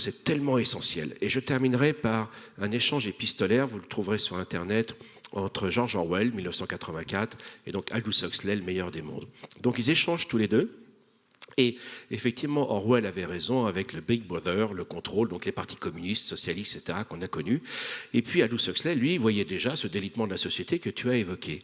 c'est tellement essentiel. Et je terminerai par un échange épistolaire, vous le trouverez sur Internet, entre George Orwell, 1984, et donc Aldous Huxley, le meilleur des mondes. Donc ils échangent tous les deux. Et effectivement, Orwell avait raison avec le Big Brother, le contrôle, donc les partis communistes, socialistes, etc., qu'on a connus. Et puis Aldous Huxley, lui, voyait déjà ce délitement de la société que tu as évoqué.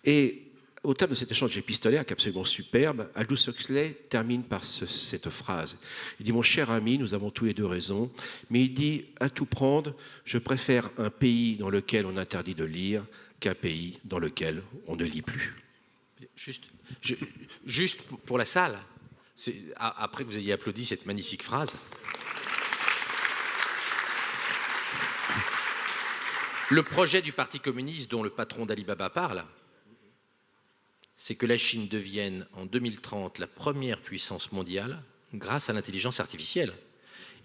Et au terme de cet échange épistolaire qui est absolument superbe, Aldous Huxley termine par cette phrase. Il dit « Mon cher ami, nous avons tous les deux raison, mais il dit, à tout prendre, je préfère un pays dans lequel on interdit de lire qu'un pays dans lequel on ne lit plus. » Juste pour la salle, après que vous ayez applaudi cette magnifique phrase, le projet du Parti communiste dont le patron d'Alibaba parle, c'est que la Chine devienne en 2030 la première puissance mondiale grâce à l'intelligence artificielle.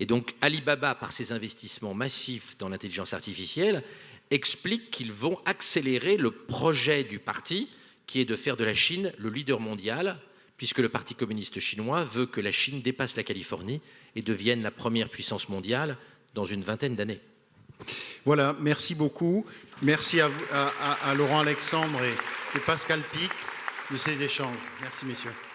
Et donc Alibaba, par ses investissements massifs dans l'intelligence artificielle, explique qu'ils vont accélérer le projet du parti qui est de faire de la Chine le leader mondial, puisque le Parti communiste chinois veut que la Chine dépasse la Californie et devienne la première puissance mondiale dans une vingtaine d'années. Voilà, merci beaucoup. Merci à Laurent Alexandre et Pascal Pic de ces échanges. Merci, messieurs.